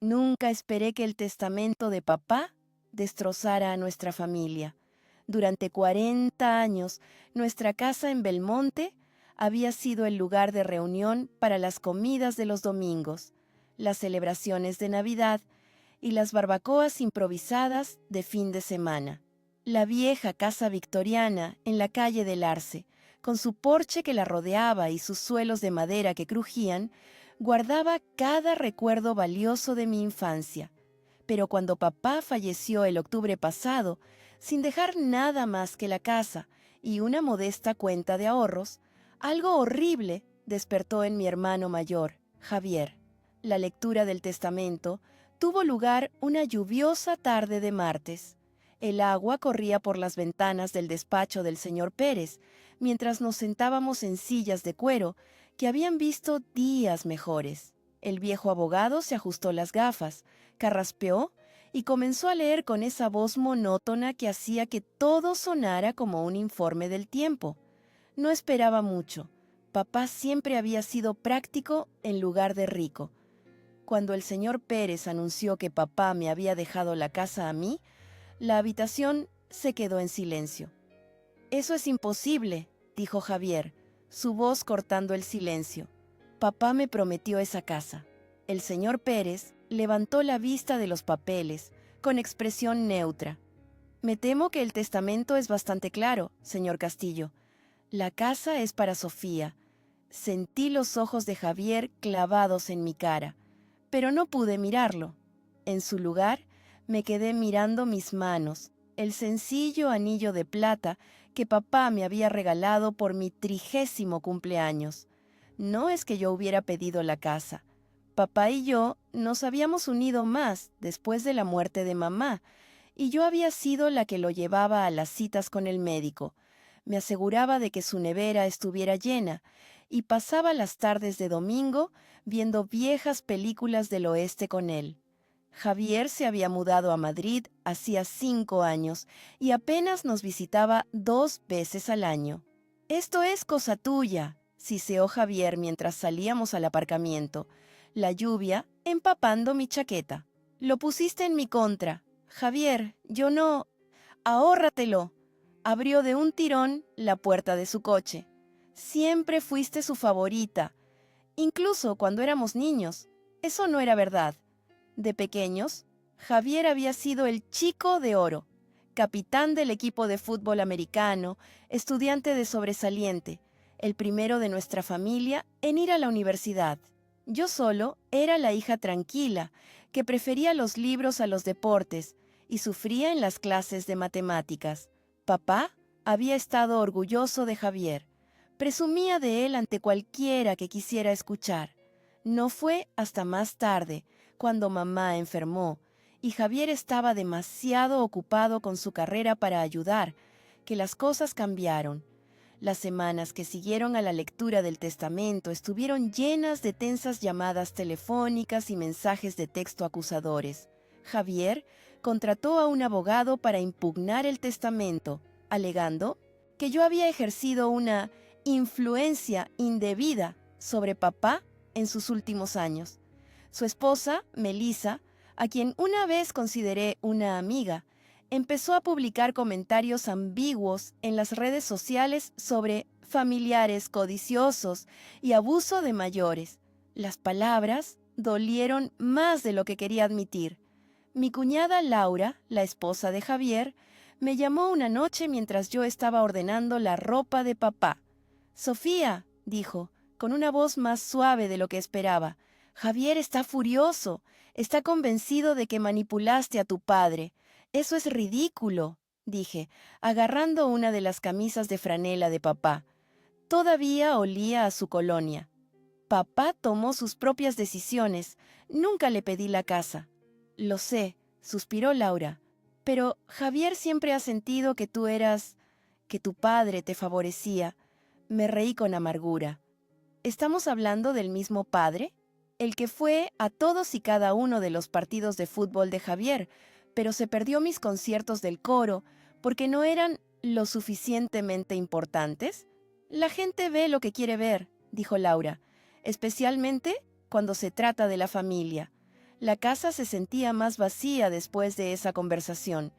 Nunca esperé que el testamento de papá destrozara a nuestra familia. Durante 40 años, nuestra casa en Belmonte había sido el lugar de reunión para las comidas de los domingos, las celebraciones de Navidad y las barbacoas improvisadas de fin de semana. La vieja casa victoriana en la calle del Arce, con su porche que la rodeaba y sus suelos de madera que crujían, guardaba cada recuerdo valioso de mi infancia. Pero cuando papá falleció el octubre pasado, sin dejar nada más que la casa y una modesta cuenta de ahorros, algo horrible despertó en mi hermano mayor, Javier. La lectura del testamento tuvo lugar una lluviosa tarde de martes. El agua corría por las ventanas del despacho del señor Pérez, mientras nos sentábamos en sillas de cuero que habían visto días mejores. El viejo abogado se ajustó las gafas, carraspeó y comenzó a leer con esa voz monótona que hacía que todo sonara como un informe del tiempo. No esperaba mucho. Papá siempre había sido práctico en lugar de rico. Cuando el señor Pérez anunció que papá me había dejado la casa a mí, la habitación se quedó en silencio. «Eso es imposible», dijo Javier, su voz cortando el silencio. «Papá me prometió esa casa». El señor Pérez levantó la vista de los papeles, con expresión neutra. «Me temo que el testamento es bastante claro, señor Castillo. La casa es para Sofía». Sentí los ojos de Javier clavados en mi cara, pero no pude mirarlo. En su lugar, me quedé mirando mis manos, el sencillo anillo de plata que papá me había regalado por mi 30º cumpleaños. No es que yo hubiera pedido la casa. Papá y yo nos habíamos unido más después de la muerte de mamá, y yo había sido la que lo llevaba a las citas con el médico. Me aseguraba de que su nevera estuviera llena, y pasaba las tardes de domingo viendo viejas películas del oeste con él. Javier se había mudado a Madrid hacía 5 años y apenas nos visitaba 2 veces al año. «Esto es cosa tuya», siseó Javier mientras salíamos al aparcamiento, la lluvia empapando mi chaqueta. «Lo pusiste en mi contra. Javier, yo no... ahórratelo». Abrió de un tirón la puerta de su coche. «Siempre fuiste su favorita, incluso cuando éramos niños». Eso no era verdad. De pequeños, Javier había sido el chico de oro, capitán del equipo de fútbol americano, estudiante de sobresaliente, el primero de nuestra familia en ir a la universidad. Yo solo era la hija tranquila, que prefería los libros a los deportes y sufría en las clases de matemáticas. Papá había estado orgulloso de Javier. Presumía de él ante cualquiera que quisiera escuchar. No fue hasta más tarde, cuando mamá enfermó, y Javier estaba demasiado ocupado con su carrera para ayudar, que las cosas cambiaron. Las semanas que siguieron a la lectura del testamento estuvieron llenas de tensas llamadas telefónicas y mensajes de texto acusadores. Javier contrató a un abogado para impugnar el testamento, alegando que yo había ejercido una influencia indebida sobre papá en sus últimos años. Su esposa, Melissa, a quien una vez consideré una amiga, empezó a publicar comentarios ambiguos en las redes sociales sobre familiares codiciosos y abuso de mayores. Las palabras dolieron más de lo que quería admitir. Mi cuñada Laura, la esposa de Javier, me llamó una noche mientras yo estaba ordenando la ropa de papá. «Sofía», dijo, con una voz más suave de lo que esperaba, «Javier está furioso. Está convencido de que manipulaste a tu padre. Eso es ridículo», dije, agarrando una de las camisas de franela de papá. Todavía olía a su colonia. «Papá tomó sus propias decisiones. Nunca le pedí la casa». «Lo sé», suspiró Laura, «pero Javier siempre ha sentido que que tu padre te favorecía». Me reí con amargura. ¿Estamos hablando del mismo padre? El que fue a todos y cada uno de los partidos de fútbol de Javier, pero se perdió mis conciertos del coro porque no eran lo suficientemente importantes. «La gente ve lo que quiere ver», dijo Laura, «especialmente cuando se trata de la familia. La casa se sentía más vacía después de esa conversación.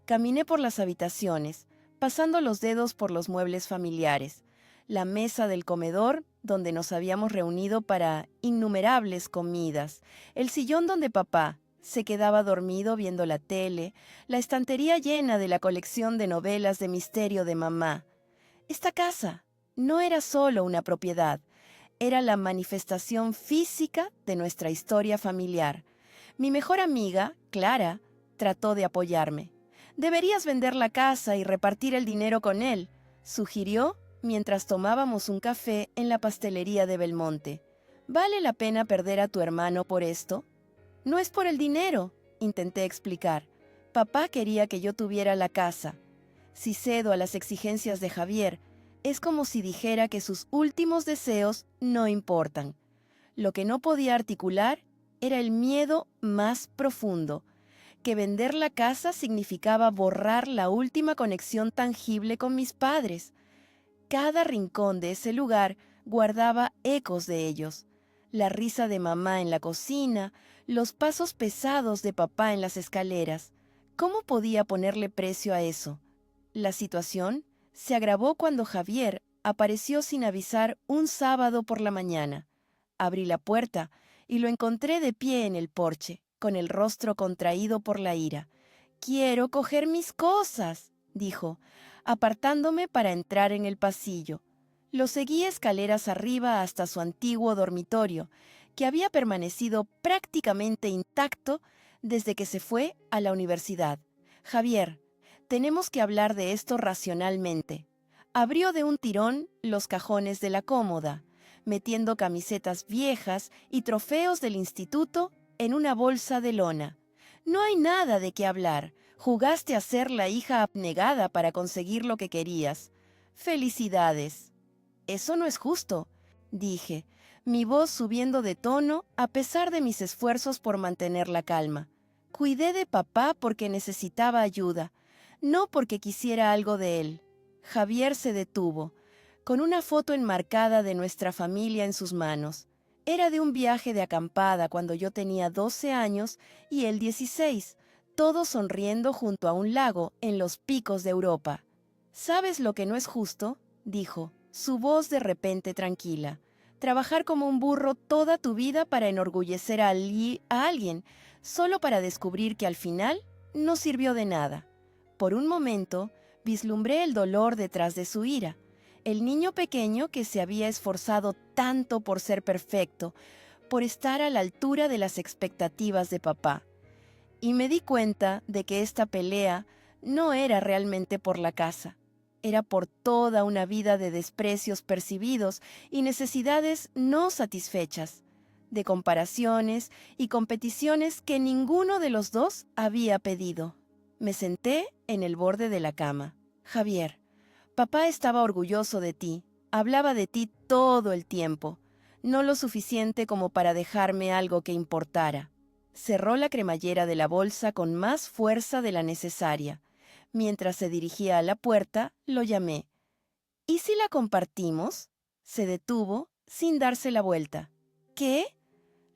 Caminé por las habitaciones, pasando los dedos por los muebles familiares, la mesa del comedor donde nos habíamos reunido para innumerables comidas, el sillón donde papá se quedaba dormido viendo la tele, la estantería llena de la colección de novelas de misterio de mamá. Esta casa no era solo una propiedad, era la manifestación física de nuestra historia familiar. Mi mejor amiga, Clara, trató de apoyarme. Deberías vender la casa y repartir el dinero con él, sugirió mientras tomábamos un café en la pastelería de Belmonte. ¿Vale la pena perder a tu hermano por esto? No es por el dinero, intenté explicar. Papá quería que yo tuviera la casa. Si cedo a las exigencias de Javier, es como si dijera que sus últimos deseos no importan. Lo que no podía articular era el miedo más profundo, que vender la casa significaba borrar la última conexión tangible con mis padres. Cada rincón de ese lugar guardaba ecos de ellos. La risa de mamá en la cocina, los pasos pesados de papá en las escaleras. ¿Cómo podía ponerle precio a eso? La situación se agravó cuando Javier apareció sin avisar un sábado por la mañana. Abrí la puerta y lo encontré de pie en el porche, con el rostro contraído por la ira. «Quiero coger mis cosas», dijo, apartándome para entrar en el pasillo. Lo seguí escaleras arriba hasta su antiguo dormitorio, que había permanecido prácticamente intacto desde que se fue a la universidad. «Javier, tenemos que hablar de esto racionalmente». Abrió de un tirón los cajones de la cómoda, metiendo camisetas viejas y trofeos del instituto en una bolsa de lona. «No hay nada de qué hablar. Jugaste a ser la hija abnegada para conseguir lo que querías. ¡Felicidades!». «Eso no es justo», dije, mi voz subiendo de tono a pesar de mis esfuerzos por mantener la calma. «Cuidé de papá porque necesitaba ayuda, no porque quisiera algo de él». Javier se detuvo, con una foto enmarcada de nuestra familia en sus manos. Era de un viaje de acampada cuando yo tenía 12 años y él 16, todos sonriendo junto a un lago en los picos de Europa. «¿Sabes lo que no es justo?», dijo, su voz de repente tranquila. «Trabajar como un burro toda tu vida para enorgullecer a alguien, solo para descubrir que al final no sirvió de nada». Por un momento, vislumbré el dolor detrás de su ira. El niño pequeño que se había esforzado tanto por ser perfecto, por estar a la altura de las expectativas de papá. Y me di cuenta de que esta pelea no era realmente por la casa. Era por toda una vida de desprecios percibidos y necesidades no satisfechas, de comparaciones y competiciones que ninguno de los dos había pedido. Me senté en el borde de la cama. «Javier, papá estaba orgulloso de ti. Hablaba de ti todo el tiempo. No lo suficiente como para dejarme algo que importara». Cerró la cremallera de la bolsa con más fuerza de la necesaria. Mientras se dirigía a la puerta, lo llamé. «¿Y si la compartimos?». Se detuvo sin darse la vuelta. «¿Qué?».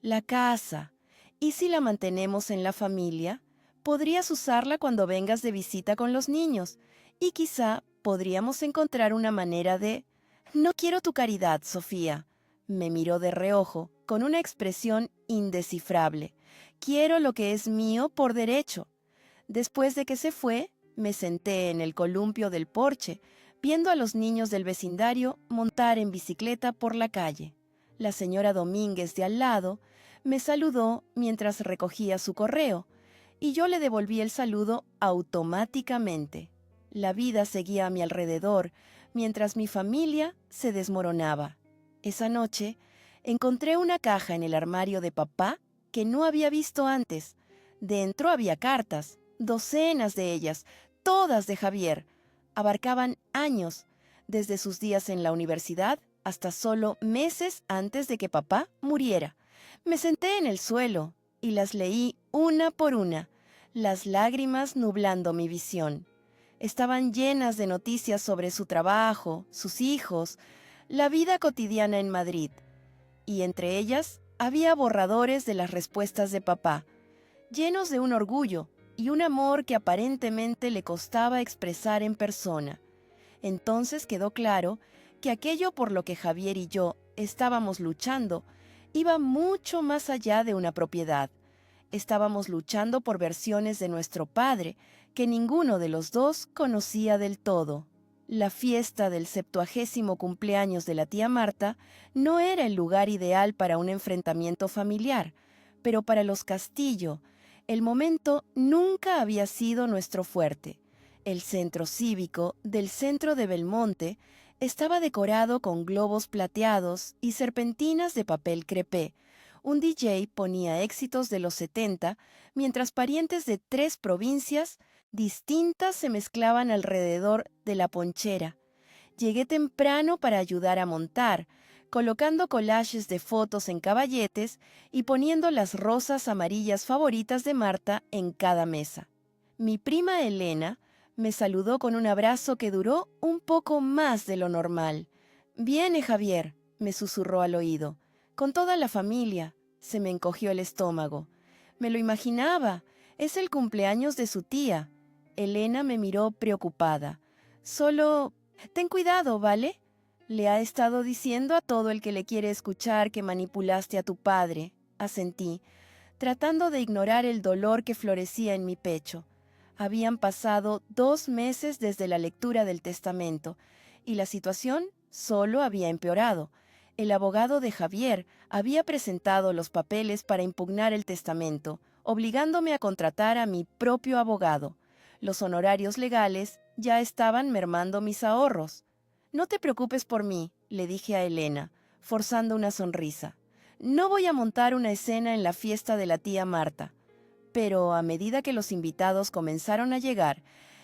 «La casa. ¿Y si la mantenemos en la familia? Podrías usarla cuando vengas de visita con los niños. Y quizá podríamos encontrar una manera de...». «No quiero tu caridad, Sofía». Me miró de reojo, con una expresión indescifrable. «Quiero lo que es mío por derecho». Después de que se fue, me senté en el columpio del porche, viendo a los niños del vecindario montar en bicicleta por la calle. La señora Domínguez de al lado me saludó mientras recogía su correo, y yo le devolví el saludo automáticamente. La vida seguía a mi alrededor, mientras mi familia se desmoronaba. Esa noche, encontré una caja en el armario de papá que no había visto antes. Dentro había cartas, docenas de ellas, todas de Javier. Abarcaban años, desde sus días en la universidad hasta solo meses antes de que papá muriera. Me senté en el suelo y las leí una por una, las lágrimas nublando mi visión. Estaban llenas de noticias sobre su trabajo, sus hijos, la vida cotidiana en Madrid. Y entre ellas había borradores de las respuestas de papá, llenos de un orgullo y un amor que aparentemente le costaba expresar en persona. Entonces quedó claro que aquello por lo que Javier y yo estábamos luchando iba mucho más allá de una propiedad. Estábamos luchando por versiones de nuestro padre que ninguno de los dos conocía del todo. La fiesta del 70º cumpleaños de la tía Marta no era el lugar ideal para un enfrentamiento familiar, pero para los Castillo, el momento nunca había sido nuestro fuerte. El centro cívico del centro de Belmonte estaba decorado con globos plateados y serpentinas de papel crepé. Un DJ ponía éxitos de los 70, mientras parientes de 3 provincias distintas se mezclaban alrededor de la ponchera. Llegué temprano para ayudar a montar, colocando collages de fotos en caballetes y poniendo las rosas amarillas favoritas de Marta en cada mesa. Mi prima Elena me saludó con un abrazo que duró un poco más de lo normal. «Viene Javier», me susurró al oído. «Con toda la familia». Se me encogió el estómago. Me lo imaginaba. Es el cumpleaños de su tía. Elena me miró preocupada. «Solo, ten cuidado, ¿vale? Le ha estado diciendo a todo el que le quiere escuchar que manipulaste a tu padre», asentí, tratando de ignorar el dolor que florecía en mi pecho. Habían pasado 2 meses desde la lectura del testamento, y la situación solo había empeorado. El abogado de Javier había presentado los papeles para impugnar el testamento, obligándome a contratar a mi propio abogado. Los honorarios legales ya estaban mermando mis ahorros. «No te preocupes por mí», le dije a Elena, forzando una sonrisa. «No voy a montar una escena en la fiesta de la tía Marta». Pero a medida que los invitados comenzaron a llegar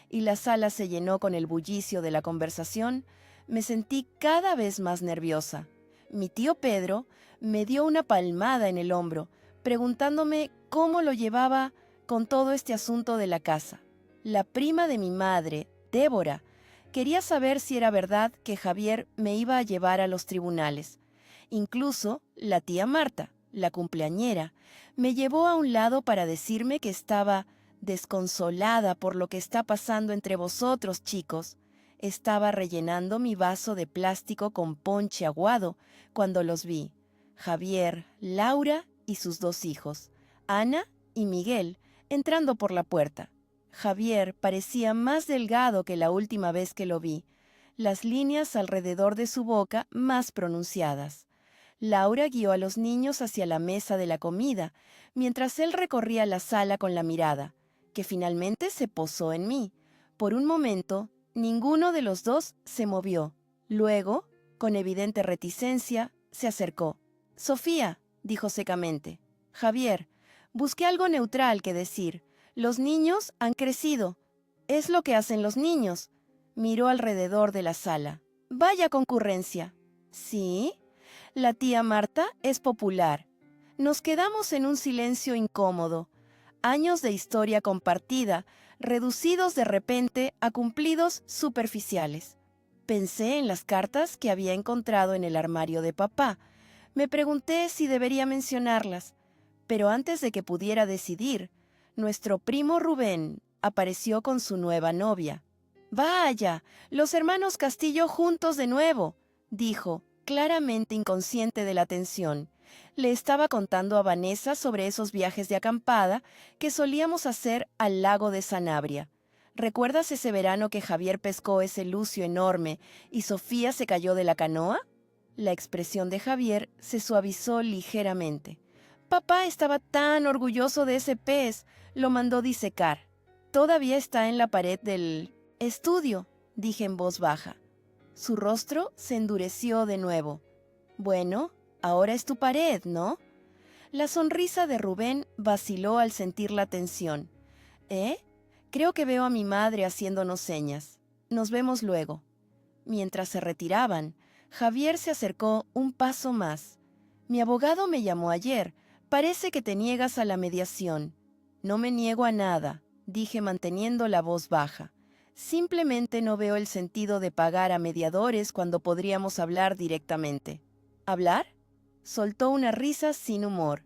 y la sala se llenó con el bullicio de la conversación, me sentí cada vez más nerviosa. Mi tío Pedro me dio una palmada en el hombro, preguntándome cómo lo llevaba con todo este asunto de la casa. La prima de mi madre, Débora, quería saber si era verdad que Javier me iba a llevar a los tribunales. Incluso la tía Marta, la cumpleañera, me llevó a un lado para decirme que estaba desconsolada por lo que está pasando entre vosotros, chicos. Estaba rellenando mi vaso de plástico con ponche aguado cuando los vi. Javier, Laura y sus 2 hijos, Ana y Miguel, entrando por la puerta. Javier parecía más delgado que la última vez que lo vi, las líneas alrededor de su boca más pronunciadas. Laura guió a los niños hacia la mesa de la comida, mientras él recorría la sala con la mirada, que finalmente se posó en mí. Por un momento, ninguno de los dos se movió. Luego, con evidente reticencia, se acercó. «Sofía», dijo secamente. «Javier, busqué algo neutral que decir. Los niños han crecido. Es lo que hacen los niños». Miró alrededor de la sala. «Vaya concurrencia». «¿Sí? La tía Marta es popular». Nos quedamos en un silencio incómodo. Años de historia compartida, reducidos de repente a cumplidos superficiales. Pensé en las cartas que había encontrado en el armario de papá. Me pregunté si debería mencionarlas, pero antes de que pudiera decidir, nuestro primo Rubén apareció con su nueva novia. «Vaya, los hermanos Castillo juntos de nuevo», dijo, claramente inconsciente de la tensión. Le estaba contando a Vanessa sobre esos viajes de acampada que solíamos hacer al lago de Sanabria. ¿Recuerdas ese verano que Javier pescó ese lucio enorme y Sofía se cayó de la canoa? La expresión de Javier se suavizó ligeramente. «Papá estaba tan orgulloso de ese pez, lo mandó disecar. Todavía está en la pared del estudio», dije en voz baja. Su rostro se endureció de nuevo. «Bueno, ahora es tu pared, ¿no?» La sonrisa de Rubén vaciló al sentir la tensión. «¿Eh? Creo que veo a mi madre haciéndonos señas. Nos vemos luego». Mientras se retiraban, Javier se acercó un paso más. «Mi abogado me llamó ayer. Parece que te niegas a la mediación». «No me niego a nada», dije manteniendo la voz baja. «Simplemente no veo el sentido de pagar a mediadores cuando podríamos hablar directamente». «¿Hablar?». Soltó una risa sin humor.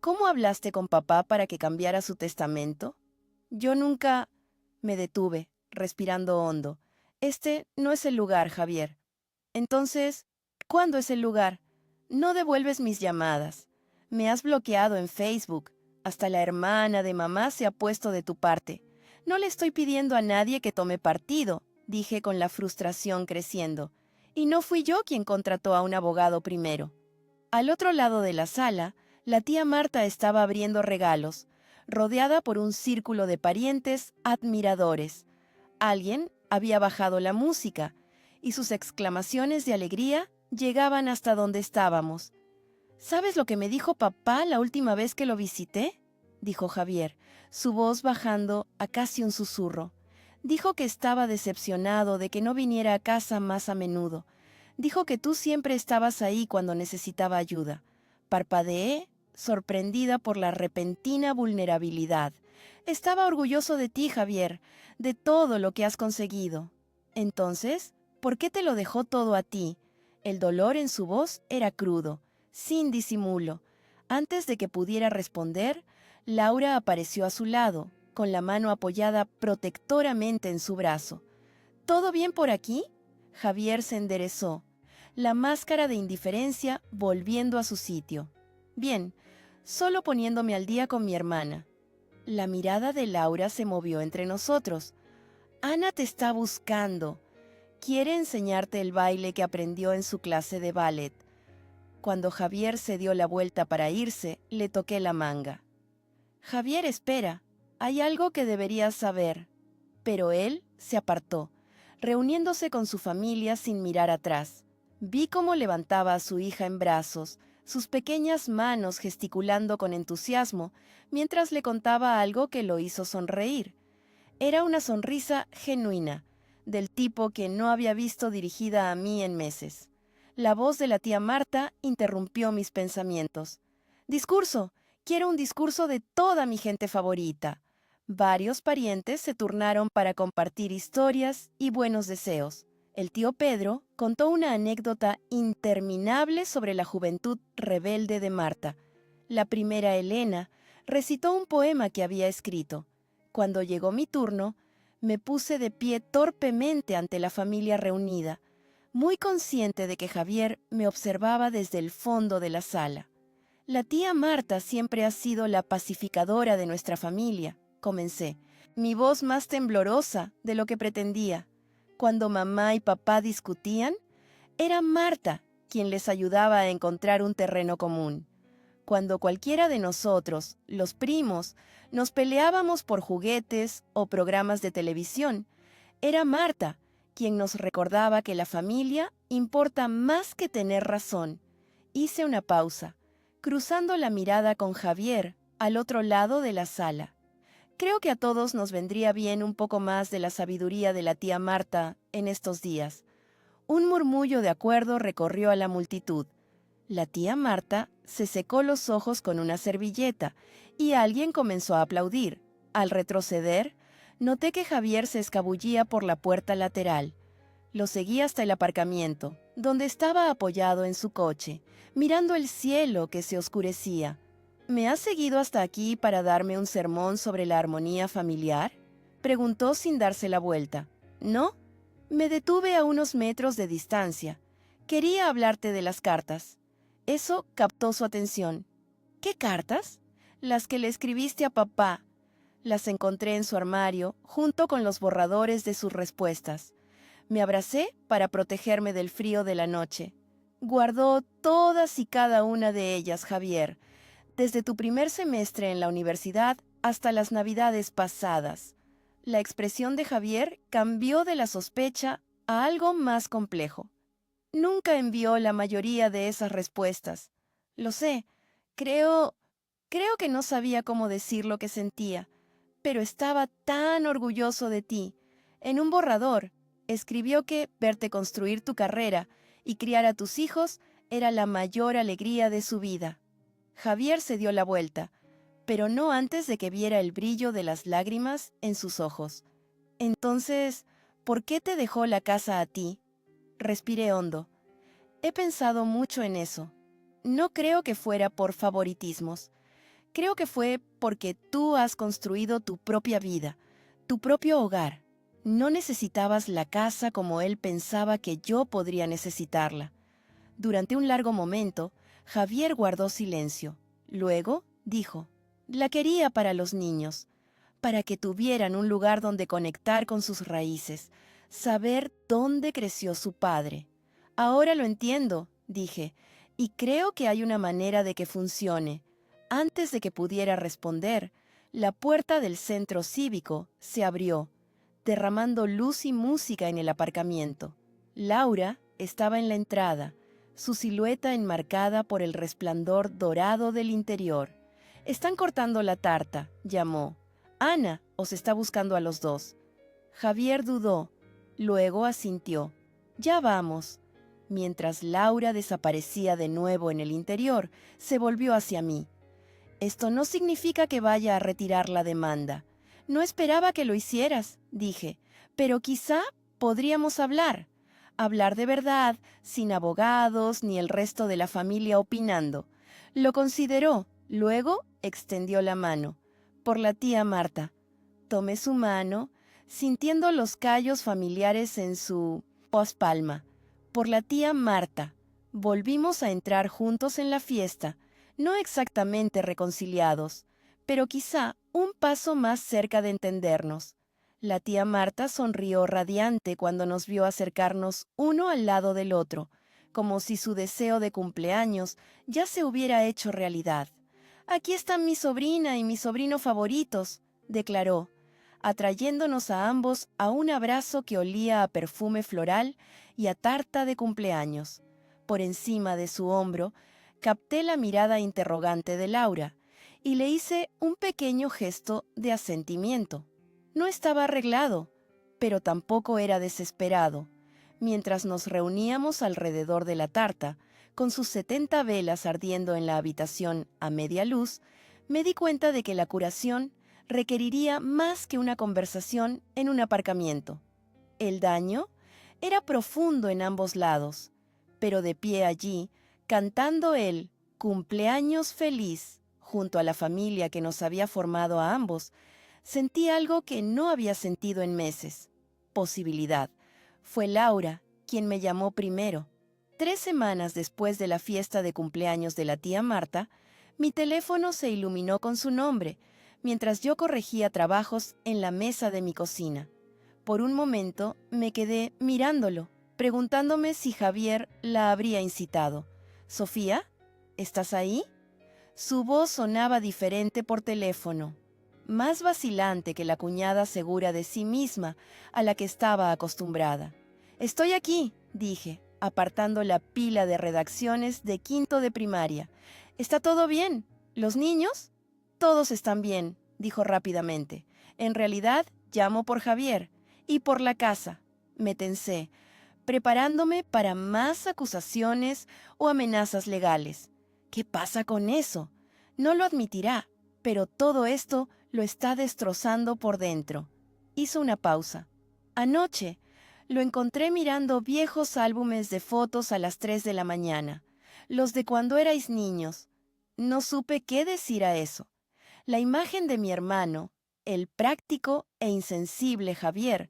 ¿Cómo hablaste con papá para que cambiara su testamento? Yo nunca... Me detuve, respirando hondo. Este no es el lugar, Javier. Entonces, ¿cuándo es el lugar? No devuelves mis llamadas. Me has bloqueado en Facebook. Hasta la hermana de mamá se ha puesto de tu parte. No le estoy pidiendo a nadie que tome partido, dije con la frustración creciendo. Y no fui yo quien contrató a un abogado primero. Al otro lado de la sala, la tía Marta estaba abriendo regalos, rodeada por un círculo de parientes admiradores. Alguien había bajado la música, y sus exclamaciones de alegría llegaban hasta donde estábamos. ¿Sabes lo que me dijo papá la última vez que lo visité? Dijo Javier, su voz bajando a casi un susurro. Dijo que estaba decepcionado de que no viniera a casa más a menudo. Dijo que tú siempre estabas ahí cuando necesitaba ayuda. Parpadeé, sorprendida por la repentina vulnerabilidad. Estaba orgulloso de ti, Javier, de todo lo que has conseguido. Entonces, ¿por qué te lo dejó todo a ti? El dolor en su voz era crudo, sin disimulo. Antes de que pudiera responder, Laura apareció a su lado, con la mano apoyada protectoramente en su brazo. ¿Todo bien por aquí? Javier se enderezó, la máscara de indiferencia volviendo a su sitio. Bien, solo poniéndome al día con mi hermana. La mirada de Laura se movió entre nosotros. Ana te está buscando. Quiere enseñarte el baile que aprendió en su clase de ballet. Cuando Javier se dio la vuelta para irse, le toqué la manga. Javier, espera. Hay algo que deberías saber. Pero él se apartó, reuniéndose con su familia sin mirar atrás. Vi cómo levantaba a su hija en brazos, sus pequeñas manos gesticulando con entusiasmo, mientras le contaba algo que lo hizo sonreír. Era una sonrisa genuina, del tipo que no había visto dirigida a mí en meses. La voz de la tía Marta interrumpió mis pensamientos. «Discurso. Quiero un discurso de toda mi gente favorita». Varios parientes se turnaron para compartir historias y buenos deseos. El tío Pedro contó una anécdota interminable sobre la juventud rebelde de Marta. La primera Elena recitó un poema que había escrito. Cuando llegó mi turno, me puse de pie torpemente ante la familia reunida, muy consciente de que Javier me observaba desde el fondo de la sala. La tía Marta siempre ha sido la pacificadora de nuestra familia, comencé, mi voz más temblorosa de lo que pretendía. Cuando mamá y papá discutían, era Marta quien les ayudaba a encontrar un terreno común. Cuando cualquiera de nosotros, los primos, nos peleábamos por juguetes o programas de televisión, era Marta quien nos recordaba que la familia importa más que tener razón. Hice una pausa, cruzando la mirada con Javier al otro lado de la sala. Creo que a todos nos vendría bien un poco más de la sabiduría de la tía Marta en estos días. Un murmullo de acuerdo recorrió a la multitud. La tía Marta se secó los ojos con una servilleta y alguien comenzó a aplaudir. Al retroceder, noté que Javier se escabullía por la puerta lateral. Lo seguí hasta el aparcamiento, donde estaba apoyado en su coche, mirando el cielo que se oscurecía. ¿Me has seguido hasta aquí para darme un sermón sobre la armonía familiar?, preguntó sin darse la vuelta. ¿No? Me detuve a unos metros de distancia. Quería hablarte de las cartas. Eso captó su atención. ¿Qué cartas? Las que le escribiste a papá. Las encontré en su armario, junto con los borradores de sus respuestas. Me abracé para protegerme del frío de la noche. Guardó todas y cada una de ellas, Javier, desde tu primer semestre en la universidad hasta las navidades pasadas. La expresión de Javier cambió de la sospecha a algo más complejo. Nunca envió la mayoría de esas respuestas. Lo sé, creo que no sabía cómo decir lo que sentía, pero estaba tan orgulloso de ti. En un borrador, escribió que verte construir tu carrera y criar a tus hijos era la mayor alegría de su vida. Javier se dio la vuelta, pero no antes de que viera el brillo de las lágrimas en sus ojos. Entonces, ¿por qué te dejó la casa a ti? Respiré hondo. He pensado mucho en eso. no creo que fuera por favoritismos. Creo que fue porque tú has construido tu propia vida, tu propio hogar. No necesitabas la casa como él pensaba que yo podría necesitarla. Durante un largo momento, Javier guardó silencio. Luego dijo, la quería para los niños, para que tuvieran un lugar donde conectar con sus raíces, saber dónde creció su padre. Ahora lo entiendo, dije, y creo que hay una manera de que funcione. Antes de que pudiera responder, la puerta del centro cívico se abrió, derramando luz y música en el aparcamiento. Laura estaba en la entrada, su silueta enmarcada por el resplandor dorado del interior. «Están cortando la tarta», llamó. «Ana os está buscando a los dos». Javier dudó, luego asintió. «Ya vamos». Mientras Laura desaparecía de nuevo en el interior, se volvió hacia mí. «Esto no significa que vaya a retirar la demanda. No esperaba que lo hicieras», dije, «pero quizá podríamos hablar. Hablar de verdad, sin abogados ni el resto de la familia opinando». Lo consideró, luego extendió la mano. «Por la tía Marta». Tomé su mano, sintiendo los callos familiares en su palma. «Por la tía Marta». Volvimos a entrar juntos en la fiesta, no exactamente reconciliados, pero quizá un paso más cerca de entendernos. La tía Marta sonrió radiante cuando nos vio acercarnos uno al lado del otro, como si su deseo de cumpleaños ya se hubiera hecho realidad. «Aquí están mi sobrina y mi sobrino favoritos», declaró, atrayéndonos a ambos a un abrazo que olía a perfume floral y a tarta de cumpleaños. Por encima de su hombro, capté la mirada interrogante de Laura y le hice un pequeño gesto de asentimiento. No estaba arreglado, pero tampoco era desesperado. Mientras nos reuníamos alrededor de la tarta, con sus 70 velas ardiendo en la habitación a media luz, me di cuenta de que la curación requeriría más que una conversación en un aparcamiento. El daño era profundo en ambos lados, pero de pie allí, cantando el «Cumpleaños feliz» junto a la familia que nos había formado a ambos, sentí algo que no había sentido en meses. Posibilidad. Fue Laura quien me llamó primero. 3 semanas después de la fiesta de cumpleaños de la tía Marta, mi teléfono se iluminó con su nombre, mientras yo corregía trabajos en la mesa de mi cocina. Por un momento me quedé mirándolo, preguntándome si Javier la habría incitado. «¿Sofía? ¿Estás ahí?» Su voz sonaba diferente por teléfono, más vacilante que la cuñada segura de sí misma a la que estaba acostumbrada. «Estoy aquí», dije, apartando la pila de redacciones de quinto de primaria. «¿Está todo bien? ¿Los niños?» «Todos están bien», dijo rápidamente. «En realidad, llamo por Javier y por la casa». Me tensé, preparándome para más acusaciones o amenazas legales. ¿Qué pasa con eso? No lo admitirá, pero todo esto lo está destrozando por dentro. Hizo una pausa. «Anoche lo encontré mirando viejos álbumes de fotos a las 3 de la mañana, los de cuando erais niños. No supe qué decir a eso. La imagen de mi hermano, el práctico e insensible Javier,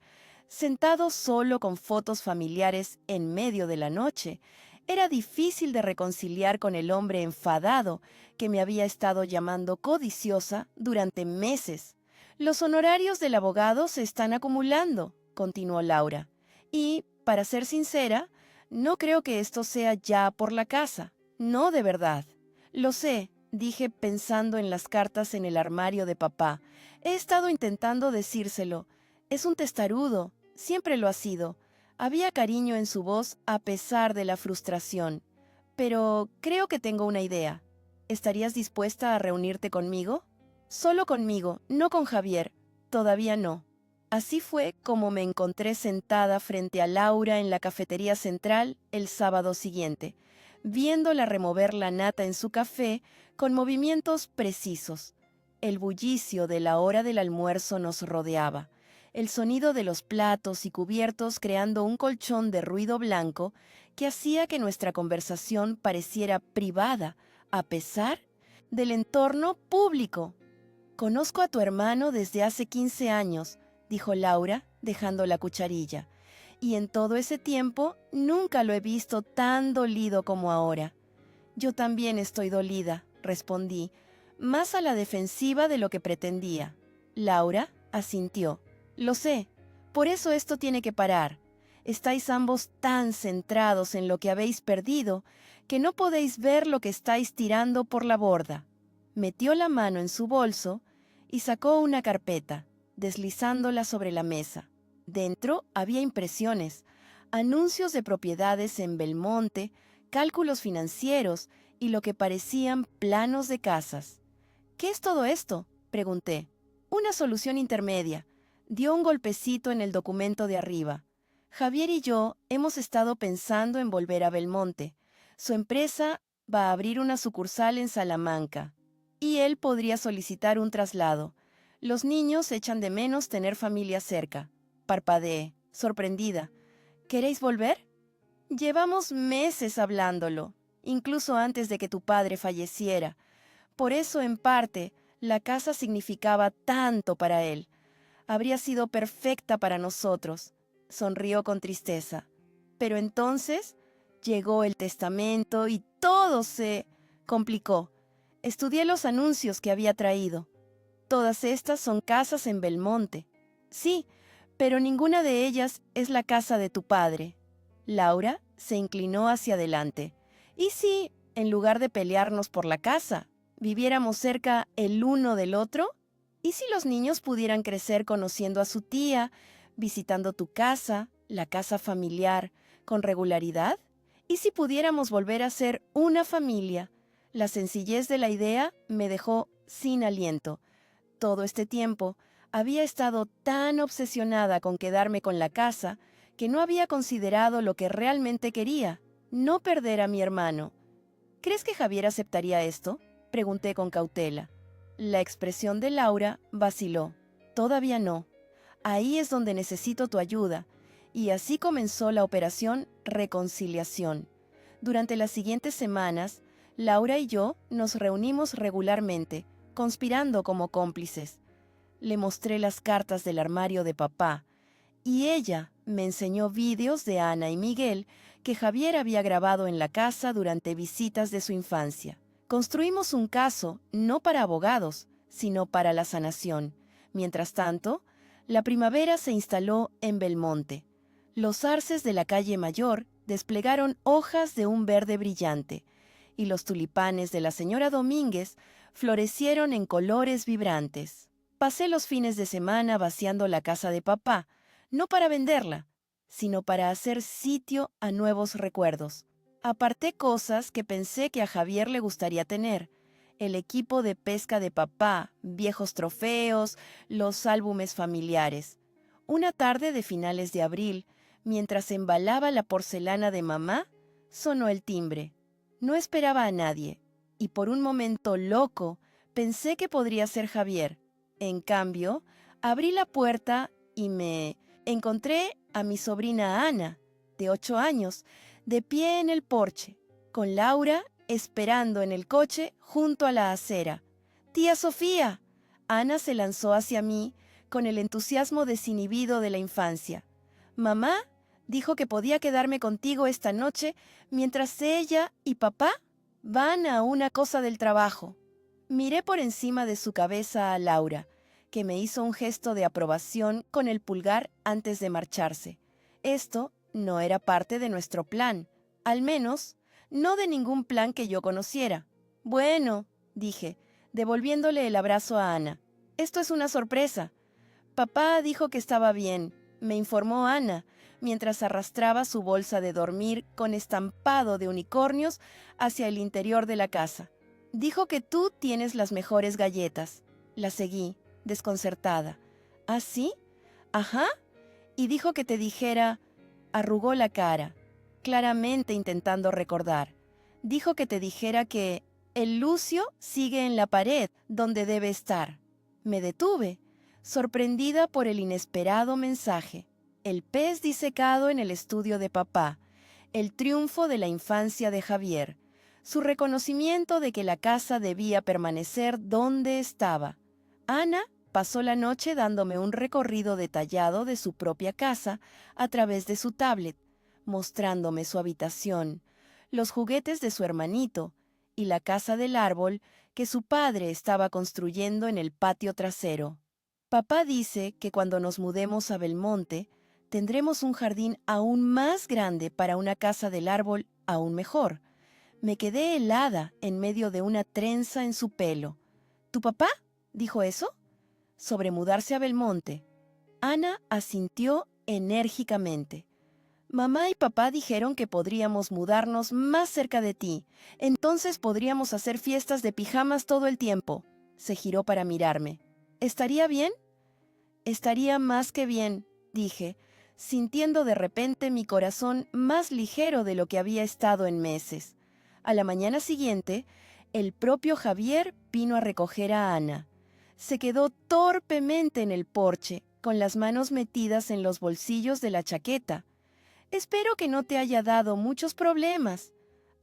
sentado solo con fotos familiares en medio de la noche, era difícil de reconciliar con el hombre enfadado que me había estado llamando codiciosa durante meses. «Los honorarios del abogado se están acumulando», continuó Laura, «y, para ser sincera, no creo que esto sea ya por la casa. No de verdad». «Lo sé», dije pensando en las cartas en el armario de papá. «He estado intentando decírselo. Es un testarudo, siempre lo ha sido». Había cariño en su voz a pesar de la frustración. «Pero creo que tengo una idea. ¿Estarías dispuesta a reunirte conmigo?» «Solo conmigo, no con Javier. Todavía no». Así fue como me encontré sentada frente a Laura en la cafetería central el sábado siguiente, viéndola remover la nata en su café con movimientos precisos. El bullicio de la hora del almuerzo nos rodeaba. el sonido de los platos y cubiertos creando un colchón de ruido blanco que hacía que nuestra conversación pareciera privada, a pesar del entorno público. «Conozco a tu hermano desde hace 15 años», dijo Laura, dejando la cucharilla, «y en todo ese tiempo nunca lo he visto tan dolido como ahora». «Yo también estoy dolida», respondí, más a la defensiva de lo que pretendía. Laura asintió. «Lo sé, por eso esto tiene que parar. Estáis ambos tan centrados en lo que habéis perdido que no podéis ver lo que estáis tirando por la borda». Metió la mano en su bolso y sacó una carpeta, deslizándola sobre la mesa. Dentro había impresiones, anuncios de propiedades en Belmonte, cálculos financieros y lo que parecían planos de casas. «¿Qué es todo esto?», pregunté. «Una solución intermedia». Dio un golpecito en el documento de arriba. «Javier y yo hemos estado pensando en volver a Belmonte. Su empresa va a abrir una sucursal en Salamanca y él podría solicitar un traslado. Los niños echan de menos tener familia cerca». Parpadeé, sorprendida. «¿Queréis volver?» «Llevamos meses hablándolo, incluso antes de que tu padre falleciera. Por eso, en parte, la casa significaba tanto para él. Habría sido perfecta para nosotros». Sonrió con tristeza. «Pero entonces llegó el testamento y todo se complicó. Estudié los anuncios que había traído. Todas estas son casas en Belmonte». «Sí, pero ninguna de ellas es la casa de tu padre». Laura se inclinó hacia adelante. «¿Y si, en lugar de pelearnos por la casa, viviéramos cerca el uno del otro? ¿Y si los niños pudieran crecer conociendo a su tía, visitando tu casa, la casa familiar, con regularidad? ¿Y si pudiéramos volver a ser una familia?» La sencillez de la idea me dejó sin aliento. Todo este tiempo había estado tan obsesionada con quedarme con la casa que no había considerado lo que realmente quería, no perder a mi hermano. «¿Crees que Javier aceptaría esto?», pregunté con cautela. La expresión de Laura vaciló. «Todavía no. Ahí es donde necesito tu ayuda». Y así comenzó la operación Reconciliación. Durante las siguientes semanas, Laura y yo nos reunimos regularmente, conspirando como cómplices. Le mostré las cartas del armario de papá, y ella me enseñó vídeos de Ana y Miguel que Javier había grabado en la casa durante visitas de su infancia. Construimos un caso no para abogados, sino para la sanación. Mientras tanto, la primavera se instaló en Belmonte. Los arces de la calle Mayor desplegaron hojas de un verde brillante, y los tulipanes de la señora Domínguez florecieron en colores vibrantes. Pasé los fines de semana vaciando la casa de papá, no para venderla, sino para hacer sitio a nuevos recuerdos. Aparté cosas que pensé que a Javier le gustaría tener: el equipo de pesca de papá, viejos trofeos, los álbumes familiares. Una tarde de finales de abril, mientras embalaba la porcelana de mamá, sonó el timbre. No esperaba a nadie, y por un momento loco pensé que podría ser Javier. En cambio, abrí la puerta y me encontré a mi sobrina Ana, de 8 años, de pie en el porche, con Laura esperando en el coche junto a la acera. «¡Tía Sofía!». Ana se lanzó hacia mí con el entusiasmo desinhibido de la infancia. «Mamá dijo que podía quedarme contigo esta noche mientras ella y papá van a una cosa del trabajo». Miré por encima de su cabeza a Laura, que me hizo un gesto de aprobación con el pulgar antes de marcharse. Esto no era parte de nuestro plan, al menos no de ningún plan que yo conociera. «Bueno», dije, devolviéndole el abrazo a Ana, «esto es una sorpresa. Papá dijo que estaba bien», me informó Ana, mientras arrastraba su bolsa de dormir con estampado de unicornios hacia el interior de la casa. «Dijo que tú tienes las mejores galletas». La seguí, desconcertada. «¿Ah, sí? Ajá. Y dijo que te dijera…». Arrugó la cara, claramente intentando recordar. «Dijo que te dijera que el lucio sigue en la pared donde debe estar». Me detuve. sorprendida por el inesperado mensaje. El pez disecado en el estudio de papá, el triunfo de la infancia de Javier, su reconocimiento de que la casa debía permanecer donde estaba. Ana pasó la noche dándome un recorrido detallado de su propia casa a través de su tablet, mostrándome su habitación, los juguetes de su hermanito y la casa del árbol que su padre estaba construyendo en el patio trasero. Papá dice que cuando nos mudemos a Belmonte, tendremos un jardín aún más grande para una casa del árbol aún mejor. Me quedé helada en medio de una trenza en su pelo. ¿Tu papá dijo eso? Sobre mudarse a Belmonte. Ana asintió enérgicamente. Mamá y papá dijeron que podríamos mudarnos más cerca de ti. Entonces podríamos hacer fiestas de pijamas todo el tiempo. Se giró para mirarme. ¿Estaría bien? Estaría más que bien, dije, sintiendo de repente mi corazón más ligero de lo que había estado en meses. A la mañana siguiente, el propio Javier vino a recoger a Ana. Se quedó torpemente en el porche, con las manos metidas en los bolsillos de la chaqueta. Espero que no te haya dado muchos problemas.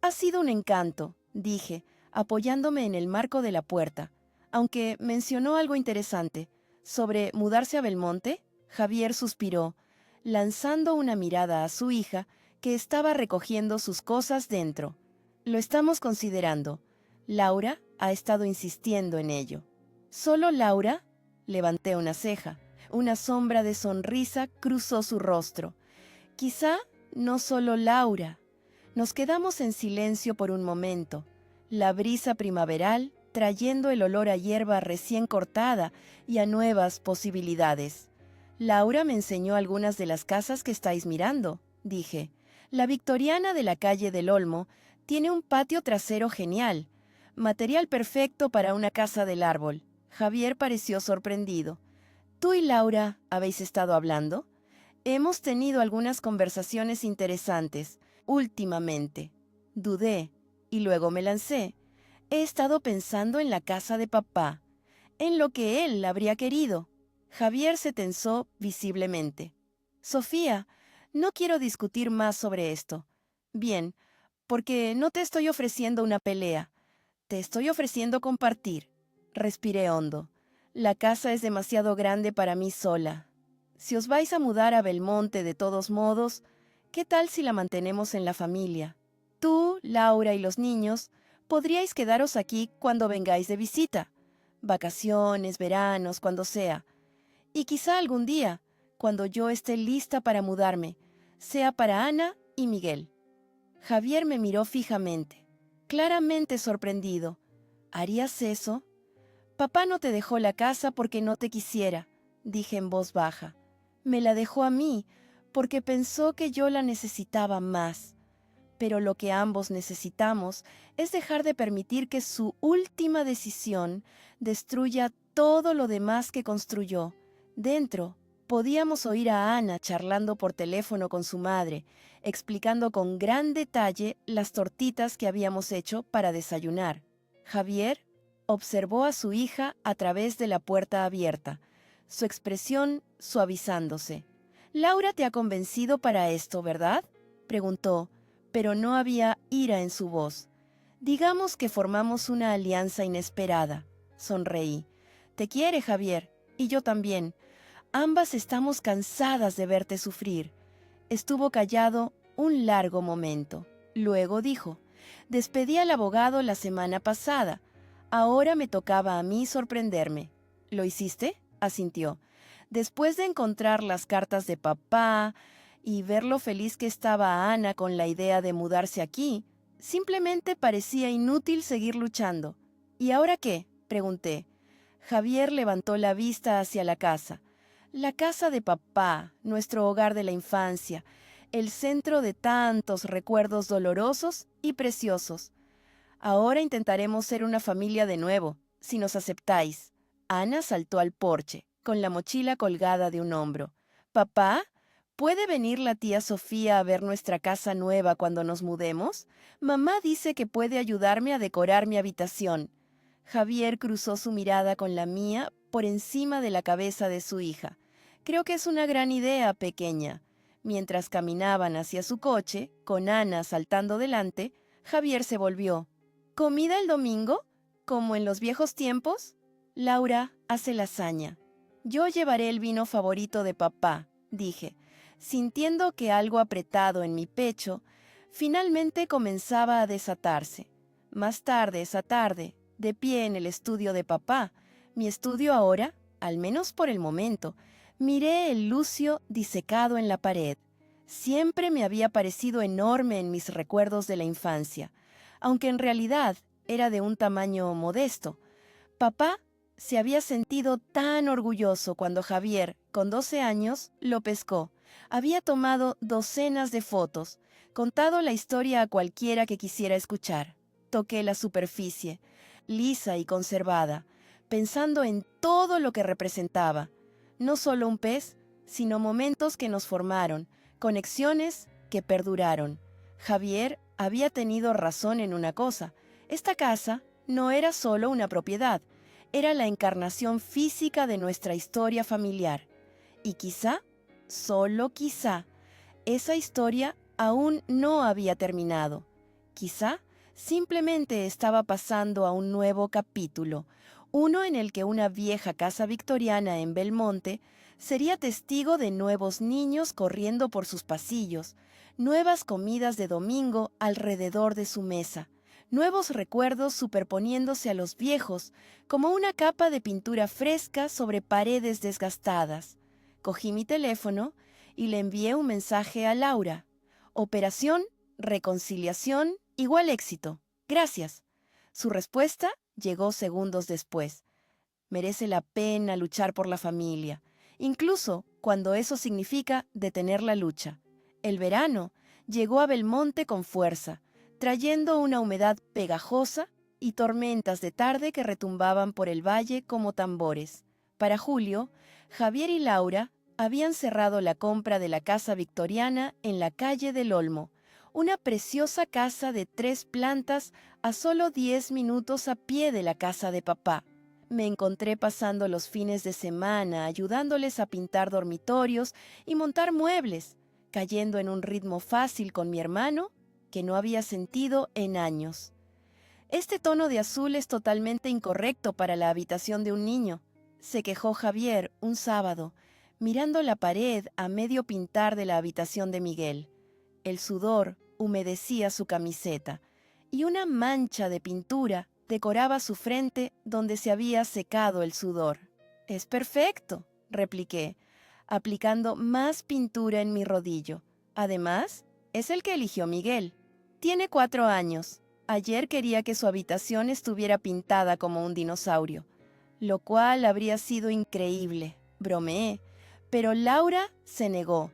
Ha sido un encanto, dije, apoyándome en el marco de la puerta. Aunque mencionó algo interesante. Sobre mudarse a Belmonte, Javier suspiró, lanzando una mirada a su hija, que estaba recogiendo sus cosas dentro. Lo estamos considerando. Laura ha estado insistiendo en ello. ¿Solo Laura? Levanté una ceja. Una sombra de sonrisa cruzó su rostro. Quizá no solo Laura. Nos quedamos en silencio por un momento. La brisa primaveral trayendo el olor a hierba recién cortada y a nuevas posibilidades. Laura me enseñó algunas de las casas que estáis mirando, dije. La victoriana de la calle del Olmo tiene un patio trasero genial, material perfecto para una casa del árbol. Javier pareció sorprendido. ¿Tú y Laura habéis estado hablando? Hemos tenido algunas conversaciones interesantes, últimamente. Dudé, y luego me lancé. He estado pensando en la casa de papá, en lo que él habría querido. Javier se tensó visiblemente. Sofía, no quiero discutir más sobre esto. Bien, porque no te estoy ofreciendo una pelea. Te estoy ofreciendo compartir. Respiré hondo. La casa es demasiado grande para mí sola. Si os vais a mudar a Belmonte de todos modos, ¿qué tal si la mantenemos en la familia? Tú, Laura y los niños, podríais quedaros aquí cuando vengáis de visita. Vacaciones, veranos, cuando sea. Y quizá algún día, cuando yo esté lista para mudarme, sea para Ana y Miguel. Javier me miró fijamente, claramente sorprendido. ¿Harías eso? Papá no te dejó la casa porque no te quisiera, dije en voz baja. Me la dejó a mí porque pensó que yo la necesitaba más. Pero lo que ambos necesitamos es dejar de permitir que su última decisión destruya todo lo demás que construyó. Dentro, podíamos oír a Ana charlando por teléfono con su madre, explicando con gran detalle las tortitas que habíamos hecho para desayunar. Javier observó a su hija a través de la puerta abierta, su expresión suavizándose. «Laura te ha convencido para esto, ¿verdad?», preguntó, pero no había ira en su voz. «Digamos que formamos una alianza inesperada», sonreí. «Te quiere, Javier, y yo también. Ambas estamos cansadas de verte sufrir». Estuvo callado un largo momento. Luego dijo, «Despedí al abogado la semana pasada. Ahora me tocaba a mí sorprenderme». «¿Lo hiciste?», asintió. Después de encontrar las cartas de papá y ver lo feliz que estaba Ana con la idea de mudarse aquí, simplemente parecía inútil seguir luchando. «¿Y ahora qué?», pregunté. Javier levantó la vista hacia la casa. La casa de papá, nuestro hogar de la infancia, el centro de tantos recuerdos dolorosos y preciosos. Ahora intentaremos ser una familia de nuevo, si nos aceptáis. Ana saltó al porche, con la mochila colgada de un hombro. «Papá, ¿puede venir la tía Sofía a ver nuestra casa nueva cuando nos mudemos? Mamá dice que puede ayudarme a decorar mi habitación». Javier cruzó su mirada con la mía por encima de la cabeza de su hija. Creo que es una gran idea, pequeña. Mientras caminaban hacia su coche, con Ana saltando delante, Javier se volvió. ¿Comida el domingo? ¿Como en los viejos tiempos? Laura hace lasaña. Yo llevaré el vino favorito de papá, dije, sintiendo que algo apretado en mi pecho finalmente comenzaba a desatarse. Más tarde esa tarde, de pie en el estudio de papá, mi estudio ahora, al menos por el momento, miré el lucio disecado en la pared. Siempre me había parecido enorme en mis recuerdos de la infancia, aunque en realidad era de un tamaño modesto. Papá se había sentido tan orgulloso cuando Javier, con 12 años, lo pescó. Había tomado docenas de fotos, contado la historia a cualquiera que quisiera escuchar. Toqué la superficie, lisa y conservada, pensando en todo lo que representaba. No solo un pez, sino momentos que nos formaron, conexiones que perduraron. Javier había tenido razón en una cosa. Esta casa no era solo una propiedad, era la encarnación física de nuestra historia familiar. Y quizá, solo quizá, esa historia aún no había terminado. Quizá simplemente estaba pasando a un nuevo capítulo, uno en el que una vieja casa victoriana en Belmonte sería testigo de nuevos niños corriendo por sus pasillos, nuevas comidas de domingo alrededor de su mesa, nuevos recuerdos superponiéndose a los viejos, como una capa de pintura fresca sobre paredes desgastadas. Cogí mi teléfono y le envié un mensaje a Laura. Operación, reconciliación, igual éxito. Gracias. Su respuesta llegó segundos después. Merece la pena luchar por la familia, incluso cuando eso significa detener la lucha. El verano llegó a Belmonte con fuerza, trayendo una humedad pegajosa y tormentas de tarde que retumbaban por el valle como tambores. Para julio, Javier y Laura habían cerrado la compra de la casa victoriana en la calle del Olmo, una preciosa casa de 3 plantas a solo 10 minutos a pie de la casa de papá. Me encontré pasando los fines de semana ayudándoles a pintar dormitorios y montar muebles, cayendo en un ritmo fácil con mi hermano que no había sentido en años. Este tono de azul es totalmente incorrecto para la habitación de un niño, se quejó Javier un sábado, mirando la pared a medio pintar de la habitación de Miguel. El sudor humedecía su camiseta y una mancha de pintura decoraba su frente donde se había secado el sudor. «Es perfecto», repliqué, aplicando más pintura en mi rodillo. Además, es el que eligió Miguel. Tiene 4 años. Ayer quería que su habitación estuviera pintada como un dinosaurio, lo cual habría sido increíble, bromeé, pero Laura se negó.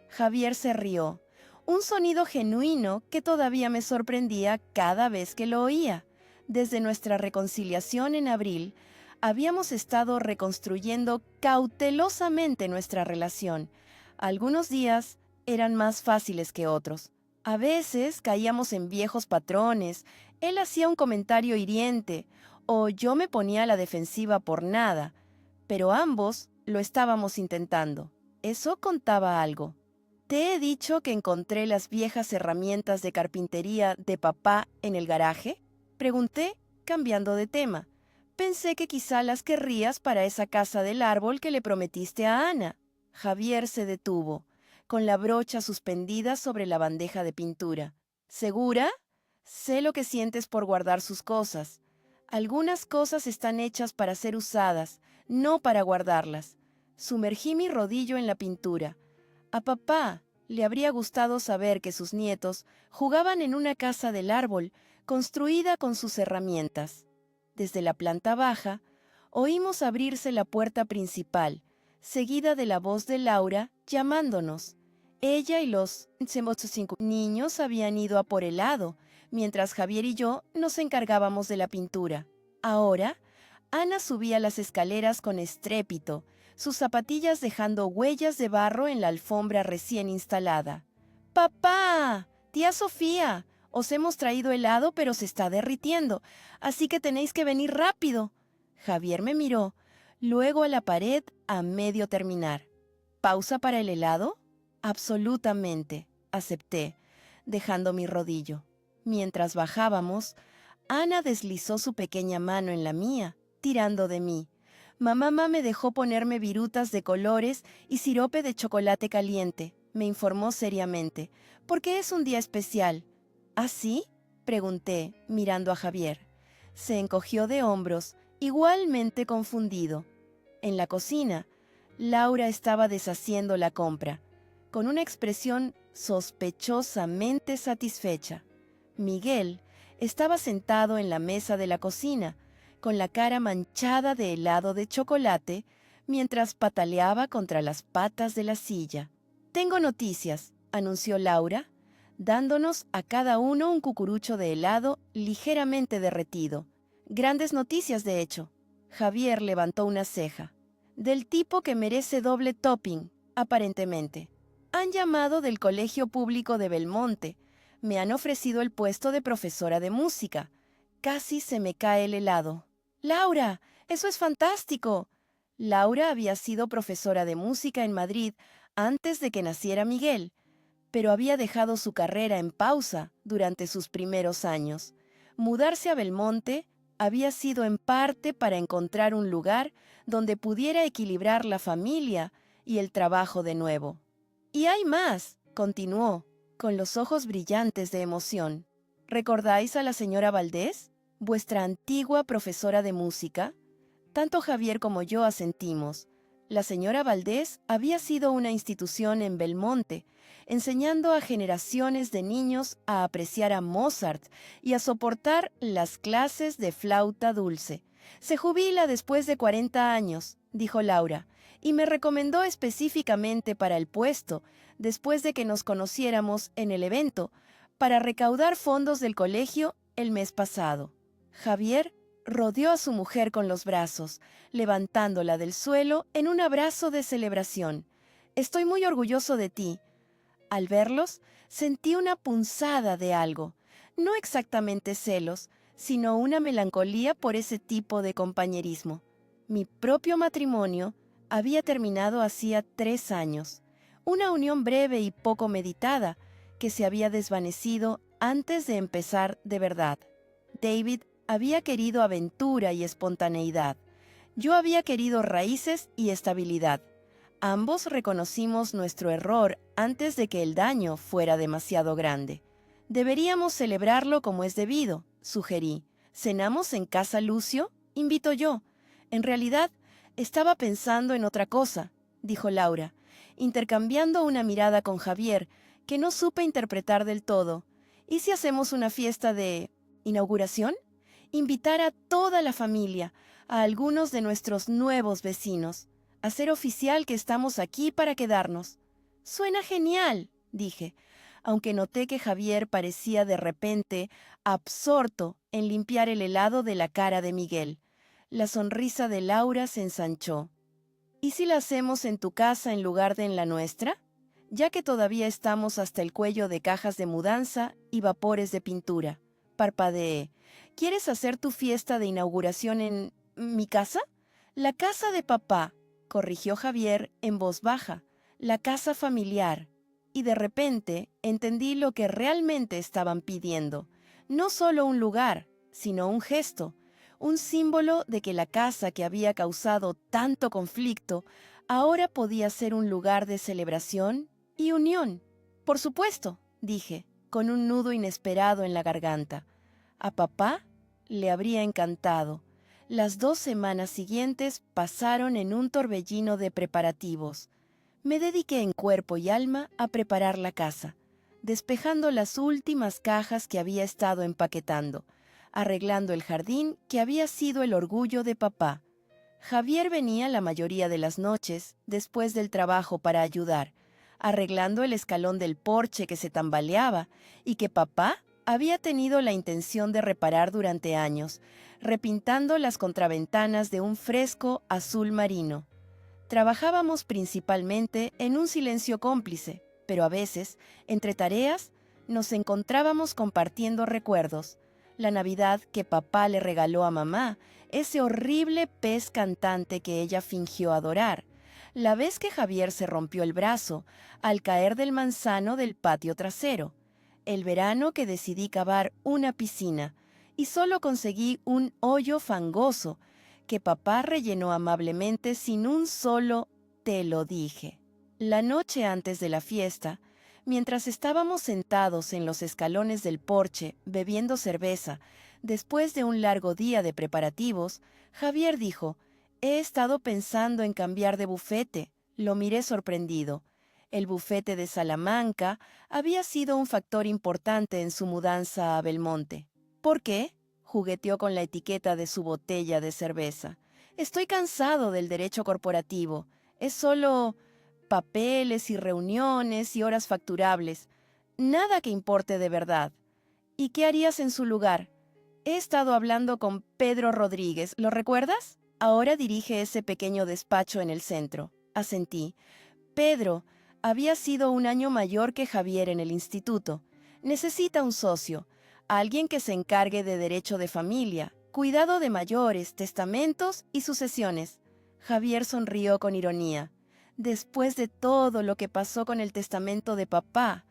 Javier se rió, un sonido genuino que todavía me sorprendía cada vez que lo oía. Desde nuestra reconciliación en abril, habíamos estado reconstruyendo cautelosamente nuestra relación. Algunos días eran más fáciles que otros. A veces caíamos en viejos patrones, él hacía un comentario hiriente, o yo me ponía a la defensiva por nada, pero ambos lo estábamos intentando. Eso contaba algo. ¿Te he dicho que encontré las viejas herramientas de carpintería de papá en el garaje? Pregunté, cambiando de tema. Pensé que quizá las querrías para esa casa del árbol que le prometiste a Ana. Javier se detuvo, con la brocha suspendida sobre la bandeja de pintura. ¿Segura? Sé lo que sientes por guardar sus cosas. Algunas cosas están hechas para ser usadas, no para guardarlas. Sumergí mi rodillo en la pintura. A papá le habría gustado saber que sus nietos jugaban en una casa del árbol construida con sus herramientas. Desde la planta baja, oímos abrirse la puerta principal, seguida de la voz de Laura llamándonos. Ella y los 5 niños habían ido a por helado, mientras Javier y yo nos encargábamos de la pintura. Ahora, Ana subía las escaleras con estrépito, sus zapatillas dejando huellas de barro en la alfombra recién instalada. «¡Papá! ¡Tía Sofía! Os hemos traído helado, pero se está derritiendo, así que tenéis que venir rápido». Javier me miró, luego a la pared a medio terminar. ¿Pausa para el helado? Absolutamente, acepté, dejando mi rodillo. Mientras bajábamos, Ana deslizó su pequeña mano en la mía, tirando de mí. Mamá me dejó ponerme virutas de colores y sirope de chocolate caliente, me informó seriamente, porque es un día especial. ¿Ah, sí?, pregunté, mirando a Javier. Se encogió de hombros, igualmente confundido. En la cocina, Laura estaba deshaciendo la compra, con una expresión sospechosamente satisfecha. Miguel estaba sentado en la mesa de la cocina, con la cara manchada de helado de chocolate, mientras pataleaba contra las patas de la silla. «Tengo noticias», anunció Laura, dándonos a cada uno un cucurucho de helado ligeramente derretido. Grandes noticias, de hecho. Javier levantó una ceja. Del tipo que merece doble topping, aparentemente. Han llamado del Colegio Público de Belmonte. Me han ofrecido el puesto de profesora de música. Casi se me cae el helado. ¡Laura! ¡Eso es fantástico! Laura había sido profesora de música en Madrid antes de que naciera Miguel, pero había dejado su carrera en pausa durante sus primeros años. Mudarse a Belmonte había sido en parte para encontrar un lugar donde pudiera equilibrar la familia y el trabajo de nuevo. «Y hay más», continuó, con los ojos brillantes de emoción. «¿Recordáis a la señora Valdés, vuestra antigua profesora de música?» Tanto Javier como yo asentimos. La señora Valdés había sido una institución en Belmonte, enseñando a generaciones de niños a apreciar a Mozart y a soportar las clases de flauta dulce. «Se jubila después de 40 años», dijo Laura, «y me recomendó específicamente para el puesto, después de que nos conociéramos en el evento, para recaudar fondos del colegio el mes pasado». Javier rodeó a su mujer con los brazos, levantándola del suelo en un abrazo de celebración. «Estoy muy orgulloso de ti». Al verlos, sentí una punzada de algo, no exactamente celos, sino una melancolía por ese tipo de compañerismo. Mi propio matrimonio había terminado hacía 3 años, una unión breve y poco meditada, que se había desvanecido antes de empezar de verdad. David había querido aventura y espontaneidad. Yo había querido raíces y estabilidad. Ambos reconocimos nuestro error antes de que el daño fuera demasiado grande. «Deberíamos celebrarlo como es debido», sugerí. «¿Cenamos en casa Lucio?», invito yo. «En realidad, estaba pensando en otra cosa», dijo Laura, intercambiando una mirada con Javier, que no supe interpretar del todo. «¿Y si hacemos una fiesta de inauguración? Invitar a toda la familia, a algunos de nuestros nuevos vecinos, hacer oficial que estamos aquí para quedarnos». «Suena genial», dije, aunque noté que Javier parecía de repente absorto en limpiar el helado de la cara de Miguel. La sonrisa de Laura se ensanchó. «¿Y si la hacemos en tu casa en lugar de en la nuestra? Ya que todavía estamos hasta el cuello de cajas de mudanza y vapores de pintura». Parpadeé. «¿Quieres hacer tu fiesta de inauguración en mi casa?» «La casa de papá», corrigió Javier en voz baja. «La casa familiar». Y de repente entendí lo que realmente estaban pidiendo. No solo un lugar, sino un gesto, un símbolo de que la casa que había causado tanto conflicto ahora podía ser un lugar de celebración y unión. «Por supuesto», dije, con un nudo inesperado en la garganta. A papá le habría encantado. Las 2 semanas siguientes pasaron en un torbellino de preparativos. Me dediqué en cuerpo y alma a preparar la casa, despejando las últimas cajas que había estado empaquetando, arreglando el jardín que había sido el orgullo de papá. Javier venía la mayoría de las noches, después del trabajo, para ayudar, arreglando el escalón del porche que se tambaleaba y que papá había tenido la intención de reparar durante años, repintando las contraventanas de un fresco azul marino. Trabajábamos principalmente en un silencio cómplice, pero a veces, entre tareas, nos encontrábamos compartiendo recuerdos. La Navidad que papá le regaló a mamá, ese horrible pez cantante que ella fingió adorar, la vez que Javier se rompió el brazo al caer del manzano del patio trasero, el verano que decidí cavar una piscina y solo conseguí un hoyo fangoso que papá rellenó amablemente sin un solo "te lo dije". La noche antes de la fiesta, mientras estábamos sentados en los escalones del porche bebiendo cerveza, después de un largo día de preparativos, Javier dijo: «He estado pensando en cambiar de bufete». Lo miré sorprendido. El bufete de Salamanca había sido un factor importante en su mudanza a Belmonte. «¿Por qué?», jugueteó con la etiqueta de su botella de cerveza. «Estoy cansado del derecho corporativo. Es solo papeles y reuniones y horas facturables. Nada que importe de verdad. ¿Y qué harías en su lugar? He estado hablando con Pedro Rodríguez, ¿lo recuerdas? Ahora dirige ese pequeño despacho en el centro». Asentí. Pedro había sido un año mayor que Javier en el instituto. Necesita un socio, alguien que se encargue de derecho de familia, cuidado de mayores, testamentos y sucesiones. Javier sonrió con ironía. Después de todo lo que pasó con el testamento de papá,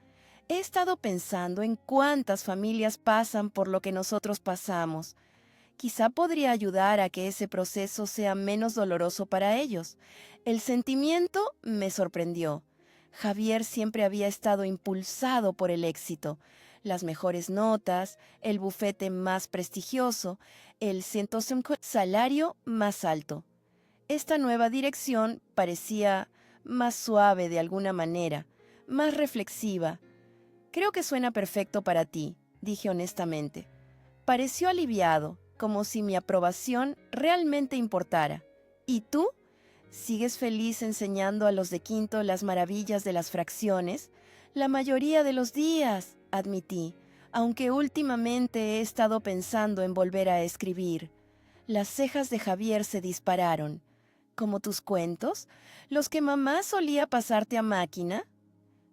he estado pensando en cuántas familias pasan por lo que nosotros pasamos. Quizá podría ayudar a que ese proceso sea menos doloroso para ellos. El sentimiento me sorprendió. Javier siempre había estado impulsado por el éxito, las mejores notas, el bufete más prestigioso, el 105 salario más alto. Esta nueva dirección parecía más suave de alguna manera, más reflexiva. «Creo que suena perfecto para ti», dije honestamente. Pareció aliviado, como si mi aprobación realmente importara. «¿Y tú? ¿Sigues feliz enseñando a los de quinto las maravillas de las fracciones?» «La mayoría de los días», admití, aunque últimamente he estado pensando en volver a escribir. Las cejas de Javier se dispararon. «¿Como tus cuentos? ¿Los que mamá solía pasarte a máquina?»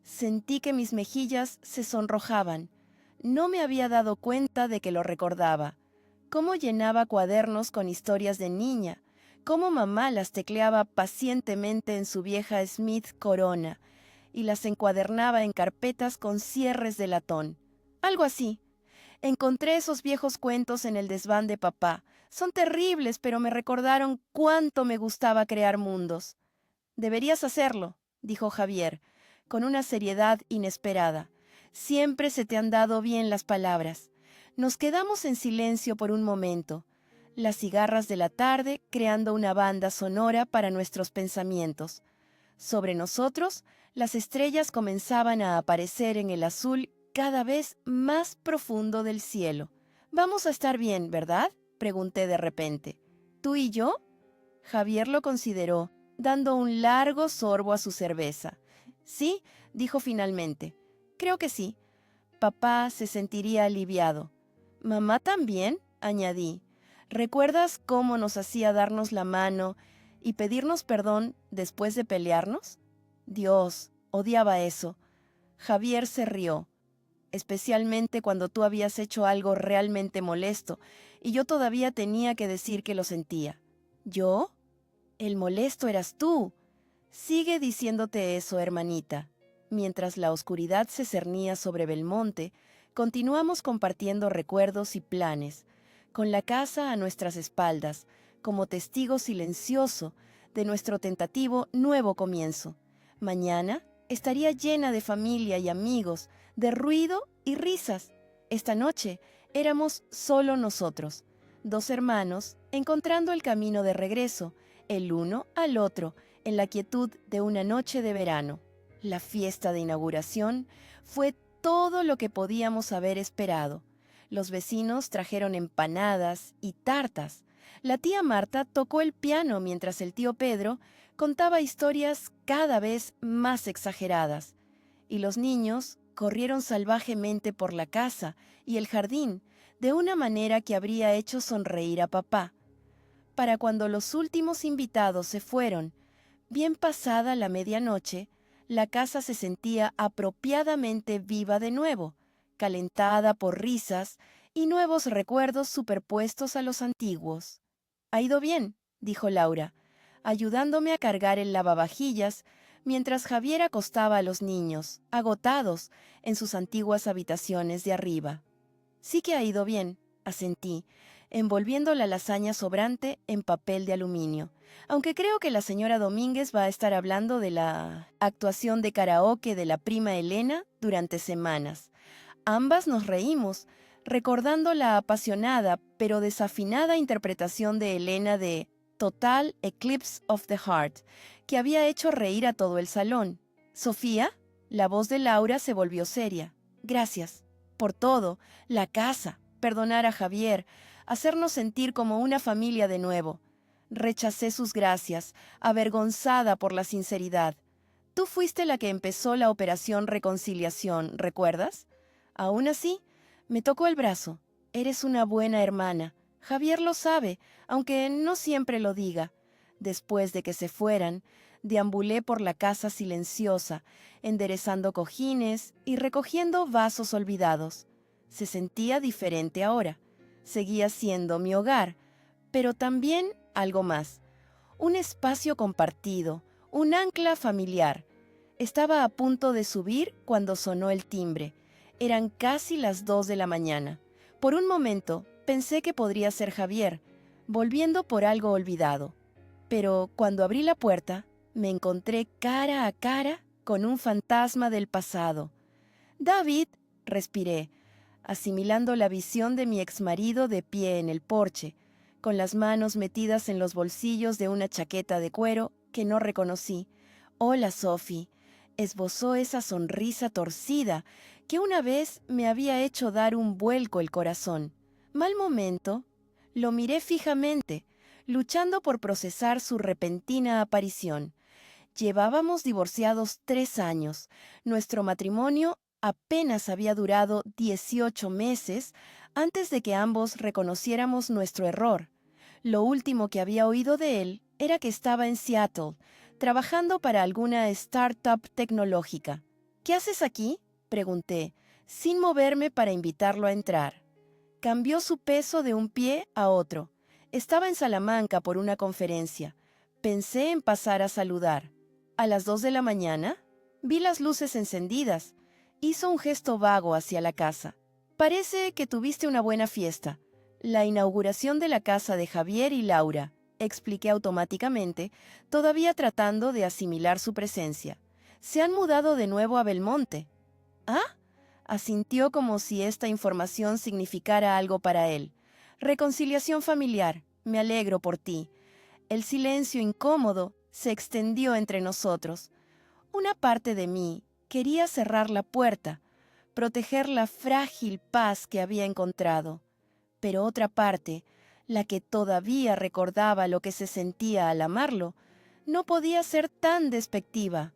Sentí que mis mejillas se sonrojaban. No me había dado cuenta de que lo recordaba. Cómo llenaba cuadernos con historias de niña, cómo mamá las tecleaba pacientemente en su vieja Smith Corona y las encuadernaba en carpetas con cierres de latón. Algo así. Encontré esos viejos cuentos en el desván de papá. Son terribles, pero me recordaron cuánto me gustaba crear mundos. «Deberías hacerlo», dijo Javier, con una seriedad inesperada. «Siempre se te han dado bien las palabras». Nos quedamos en silencio por un momento, las cigarras de la tarde creando una banda sonora para nuestros pensamientos. Sobre nosotros, las estrellas comenzaban a aparecer en el azul cada vez más profundo del cielo. «Vamos a estar bien, ¿verdad?», pregunté de repente. «¿Tú y yo?». Javier lo consideró, dando un largo sorbo a su cerveza. «Sí», dijo finalmente. «Creo que sí». Papá se sentiría aliviado. «¿Mamá también?», añadí. «¿Recuerdas cómo nos hacía darnos la mano y pedirnos perdón después de pelearnos?». Dios, odiaba eso. Javier se rió, especialmente cuando tú habías hecho algo realmente molesto y yo todavía tenía que decir que lo sentía. ¿Yo? El molesto eras tú. Sigue diciéndote eso, hermanita. Mientras la oscuridad se cernía sobre Belmonte, continuamos compartiendo recuerdos y planes, con la casa a nuestras espaldas, como testigo silencioso de nuestro tentativo nuevo comienzo. Mañana estaría llena de familia y amigos, de ruido y risas. Esta noche éramos solo nosotros, dos hermanos, encontrando el camino de regreso, el uno al otro, en la quietud de una noche de verano. La fiesta de inauguración fue todo lo que podíamos haber esperado. Los vecinos trajeron empanadas y tartas. La tía Marta tocó el piano mientras el tío Pedro contaba historias cada vez más exageradas. Y los niños corrieron salvajemente por la casa y el jardín de una manera que habría hecho sonreír a papá. Para cuando los últimos invitados se fueron, bien pasada la medianoche, la casa se sentía apropiadamente viva de nuevo, calentada por risas y nuevos recuerdos superpuestos a los antiguos. Ha ido bien, dijo Laura, ayudándome a cargar el lavavajillas mientras Javier acostaba a los niños, agotados, en sus antiguas habitaciones de arriba. Sí que ha ido bien, asentí, envolviendo la lasaña sobrante en papel de aluminio, aunque creo que la señora Domínguez va a estar hablando de la actuación de karaoke de la prima Elena durante semanas. Ambas nos reímos, recordando la apasionada pero desafinada interpretación de Elena de Total Eclipse of the Heart, que había hecho reír a todo el salón. ¿Sofía? La voz de Laura se volvió seria. Gracias. Por todo, la casa, perdonar a Javier, hacernos sentir como una familia de nuevo. Rechacé sus gracias, avergonzada por la sinceridad. Tú fuiste la que empezó la operación reconciliación, ¿recuerdas? Aún así, me tocó el brazo. Eres una buena hermana. Javier lo sabe, aunque no siempre lo diga. Después de que se fueran, deambulé por la casa silenciosa, enderezando cojines y recogiendo vasos olvidados. Se sentía diferente ahora. Seguía siendo mi hogar, pero también algo más. Un espacio compartido, un ancla familiar. Estaba a punto de subir cuando sonó el timbre. Eran casi las 2 de la mañana. Por un momento pensé que podría ser Javier, volviendo por algo olvidado. Pero cuando abrí la puerta, me encontré cara a cara con un fantasma del pasado. «David», respiré, asimilando la visión de mi exmarido de pie en el porche, con las manos metidas en los bolsillos de una chaqueta de cuero que no reconocí. «Hola, Sophie», esbozó esa sonrisa torcida que una vez me había hecho dar un vuelco el corazón. Mal momento. Lo miré fijamente, luchando por procesar su repentina aparición. Llevábamos divorciados 3 años. Nuestro matrimonio apenas había durado 18 meses antes de que ambos reconociéramos nuestro error. Lo último que había oído de él era que estaba en Seattle, trabajando para alguna startup tecnológica. «¿Qué haces aquí?», pregunté, sin moverme para invitarlo a entrar. Cambió su peso de un pie a otro. Estaba en Salamanca por una conferencia. Pensé en pasar a saludar. ¿A las 2 de la mañana? Vi las luces encendidas. Hizo un gesto vago hacia la casa. «Parece que tuviste una buena fiesta. La inauguración de la casa de Javier y Laura», expliqué automáticamente, todavía tratando de asimilar su presencia. «Se han mudado de nuevo a Belmonte». «¿Ah?», asintió como si esta información significara algo para él. «Reconciliación familiar. Me alegro por ti». El silencio incómodo se extendió entre nosotros. Una parte de mí quería cerrar la puerta, proteger la frágil paz que había encontrado. Pero otra parte, la que todavía recordaba lo que se sentía al amarlo, no podía ser tan despectiva.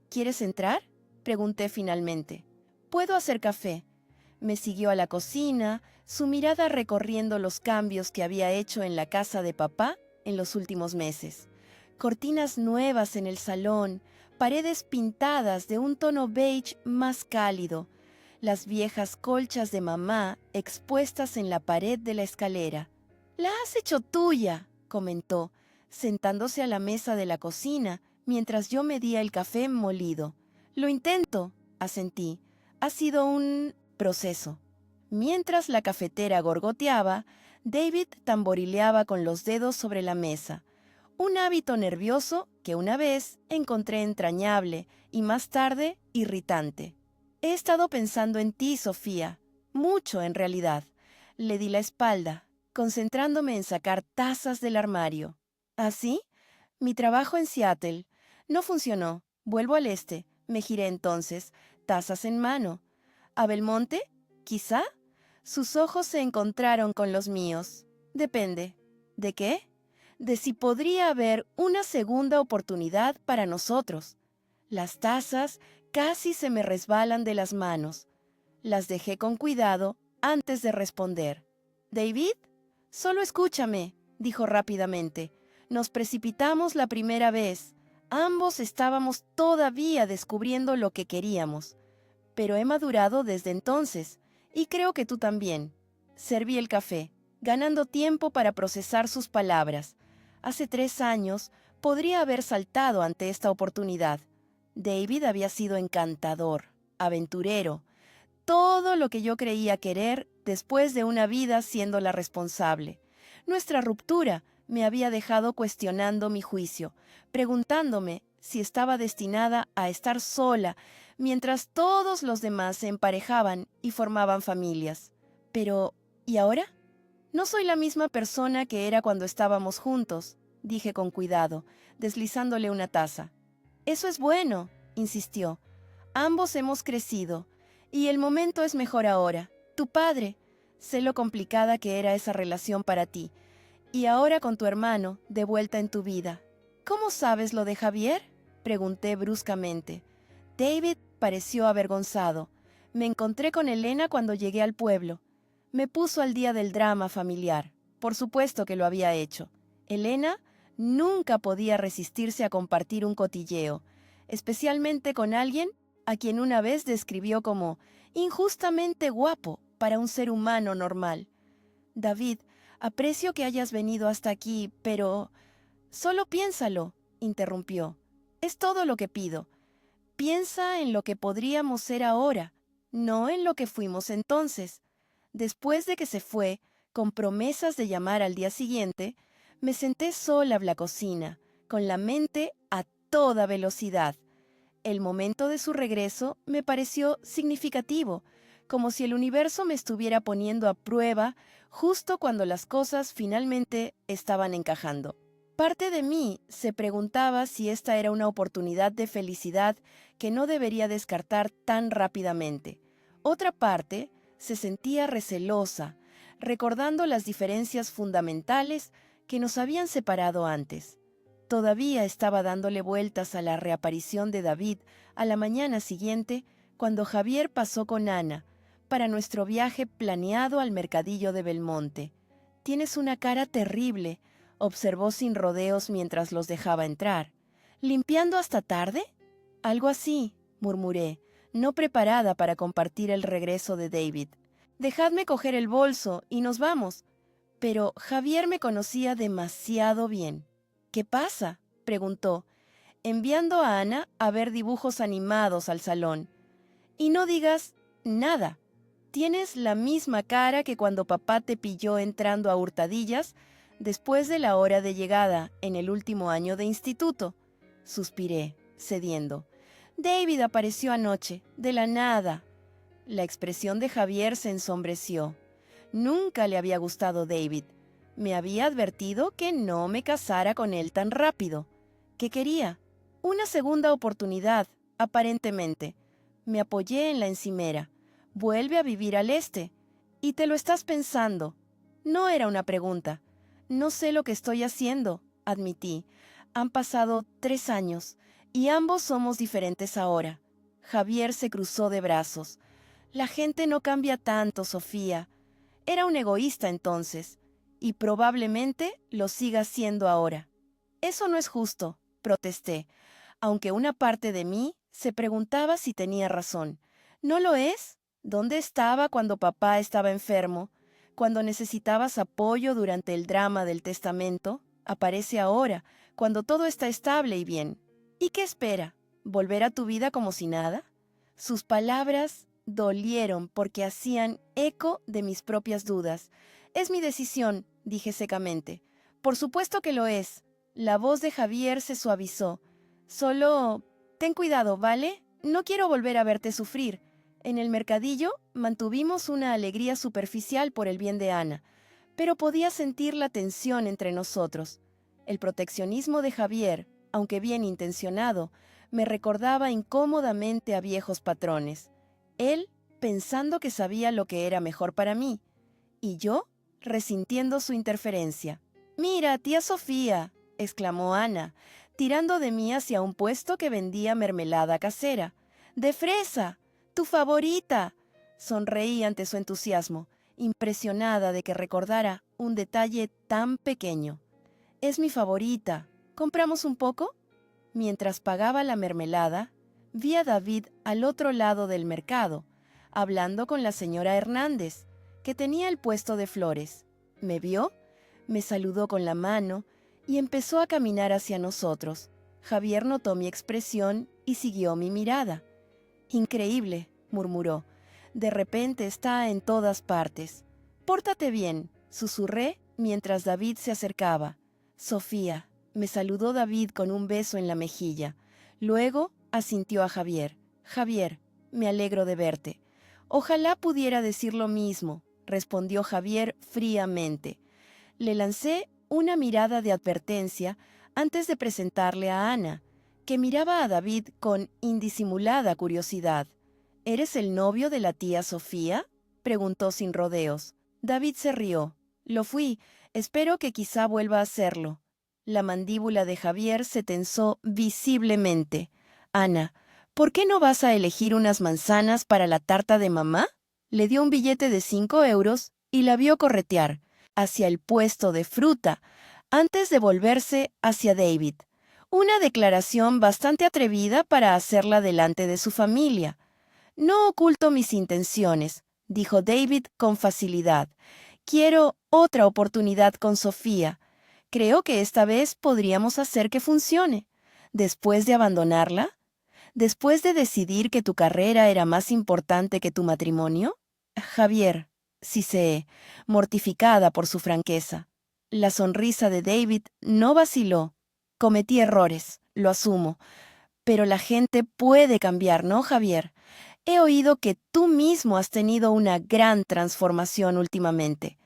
«¿Quieres entrar?», pregunté finalmente. «Puedo hacer café». Me siguió a la cocina, su mirada recorriendo los cambios que había hecho en la casa de papá en los últimos meses. Cortinas nuevas en el salón, paredes pintadas de un tono beige más cálido, las viejas colchas de mamá expuestas en la pared de la escalera. «La has hecho tuya», comentó, sentándose a la mesa de la cocina mientras yo medía el café molido. «Lo intento», asentí. «Ha sido un proceso». Mientras la cafetera gorgoteaba, David tamborileaba con los dedos sobre la mesa. Un hábito nervioso que una vez encontré entrañable y más tarde irritante. «He estado pensando en ti, Sofía. Mucho, en realidad». Le di la espalda, concentrándome en sacar tazas del armario. ¿Así? Mi trabajo en Seattle. No funcionó. Vuelvo al este. Me giré entonces, tazas en mano. ¿A Belmonte? ¿Quizá? Sus ojos se encontraron con los míos. Depende. ¿De qué? De si podría haber una segunda oportunidad para nosotros. Las tazas casi se me resbalan de las manos. Las dejé con cuidado antes de responder. «¿David? Solo escúchame», dijo rápidamente. «Nos precipitamos la primera vez. Ambos estábamos todavía descubriendo lo que queríamos. Pero he madurado desde entonces, y creo que tú también». Serví el café. ganando tiempo para procesar sus palabras. Hace 3 años podría haber saltado ante esta oportunidad. David había sido encantador, aventurero, todo lo que yo creía querer después de una vida siendo la responsable. Nuestra ruptura me había dejado cuestionando mi juicio, preguntándome si estaba destinada a estar sola mientras todos los demás se emparejaban y formaban familias. Pero, ¿y ahora? No soy la misma persona que era cuando estábamos juntos, dije con cuidado, deslizándole una taza. Eso es bueno, insistió. Ambos hemos crecido, y el momento es mejor ahora. Tu padre, sé lo complicada que era esa relación para ti, y ahora con tu hermano, de vuelta en tu vida. ¿Cómo sabes lo de Javier?, pregunté bruscamente. David pareció avergonzado. Me encontré con Elena cuando llegué al pueblo. Me puso al día del drama familiar. Por supuesto que lo había hecho. Elena nunca podía resistirse a compartir un cotilleo, especialmente con alguien a quien una vez describió como injustamente guapo para un ser humano normal. David, aprecio que hayas venido hasta aquí, pero... Solo piénsalo, interrumpió. Es todo lo que pido. Piensa en lo que podríamos ser ahora, no en lo que fuimos entonces. Después de que se fue, con promesas de llamar al día siguiente, me senté sola en la cocina, con la mente a toda velocidad. El momento de su regreso me pareció significativo, como si el universo me estuviera poniendo a prueba justo cuando las cosas finalmente estaban encajando. Parte de mí se preguntaba si esta era una oportunidad de felicidad que no debería descartar tan rápidamente. Otra parte se sentía recelosa, recordando las diferencias fundamentales que nos habían separado antes. Todavía estaba dándole vueltas a la reaparición de David a la mañana siguiente, cuando Javier pasó con Ana para nuestro viaje planeado al mercadillo de Belmonte. «Tienes una cara terrible», observó sin rodeos mientras los dejaba entrar. «¿Limpiando hasta tarde?» «Algo así», murmuré, no preparada para compartir el regreso de David. «Dejadme coger el bolso y nos vamos». Pero Javier me conocía demasiado bien. «¿Qué pasa?», preguntó, enviando a Ana a ver dibujos animados al salón. «Y no digas nada. Tienes la misma cara que cuando papá te pilló entrando a hurtadillas después de la hora de llegada en el último año de instituto», suspiré, cediendo. «David apareció anoche, de la nada». La expresión de Javier se ensombreció. Nunca le había gustado David. Me había advertido que no me casara con él tan rápido. ¿Qué quería? Una segunda oportunidad, aparentemente. Me apoyé en la encimera. «Vuelve a vivir al este. Y te lo estás pensando». No era una pregunta. «No sé lo que estoy haciendo», admití. «Han pasado 3 años, y ambos somos diferentes ahora». Javier se cruzó de brazos. «La gente no cambia tanto, Sofía». Era un egoísta entonces, y probablemente lo siga siendo ahora. «Eso no es justo», protesté, aunque una parte de mí se preguntaba si tenía razón. «¿No lo es? ¿Dónde estaba cuando papá estaba enfermo? Cuando necesitabas apoyo durante el drama del testamento, aparece ahora, cuando todo está estable y bien. ¿Y qué espera? ¿Volver a tu vida como si nada?» Sus palabras dolieron porque hacían eco de mis propias dudas. «Es mi decisión», dije secamente. «Por supuesto que lo es». La voz de Javier se suavizó. «Solo ten cuidado, ¿vale? No quiero volver a verte sufrir». En el mercadillo mantuvimos una alegría superficial por el bien de Ana, pero podía sentir la tensión entre nosotros. El proteccionismo de Javier, aunque bien intencionado, me recordaba incómodamente a viejos patrones. Él pensando que sabía lo que era mejor para mí, y yo resintiendo su interferencia. «Mira, tía Sofía», exclamó Ana, tirando de mí hacia un puesto que vendía mermelada casera. «¡De fresa! ¡Tu favorita!». Sonreí ante su entusiasmo, impresionada de que recordara un detalle tan pequeño. «Es mi favorita. ¿Compramos un poco?». Mientras pagaba la mermelada, vi a David al otro lado del mercado, hablando con la señora Hernández, que tenía el puesto de flores. Me vio, me saludó con la mano y empezó a caminar hacia nosotros. Javier notó mi expresión y siguió mi mirada. «Increíble», murmuró. «De repente está en todas partes». «Pórtate bien», susurré mientras David se acercaba. «Sofía», me saludó David con un beso en la mejilla. Luego asintió a Javier. «Javier, me alegro de verte». «Ojalá pudiera decir lo mismo», respondió Javier fríamente. Le lancé una mirada de advertencia antes de presentarle a Ana, que miraba a David con indisimulada curiosidad. «¿Eres el novio de la tía Sofía?», preguntó sin rodeos. David se rió. «Lo fui. Espero que quizá vuelva a serlo». La mandíbula de Javier se tensó visiblemente. «Ana, ¿por qué no vas a elegir unas manzanas para la tarta de mamá?». Le dio un billete de 5 euros y la vio corretear hacia el puesto de fruta, antes de volverse hacia David. Una declaración bastante atrevida para hacerla delante de su familia. «No oculto mis intenciones», dijo David con facilidad. «Quiero otra oportunidad con Sofía. Creo que esta vez podríamos hacer que funcione. Después de abandonarla, después de decidir que tu carrera era más importante que tu matrimonio». «Javier», siseé, mortificada por su franqueza. La sonrisa de David no vaciló. «Cometí errores, lo asumo. Pero la gente puede cambiar, ¿no, Javier? He oído que tú mismo has tenido una gran transformación últimamente».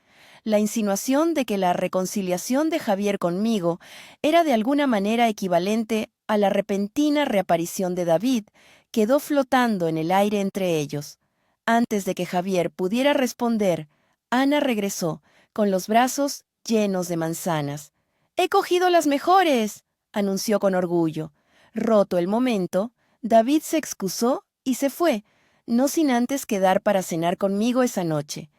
La insinuación de que la reconciliación de Javier conmigo era de alguna manera equivalente a la repentina reaparición de David quedó flotando en el aire entre ellos. Antes de que Javier pudiera responder, Ana regresó, con los brazos llenos de manzanas. «He cogido las mejores», anunció con orgullo. Roto el momento, David se excusó y se fue, no sin antes quedar para cenar conmigo esa noche.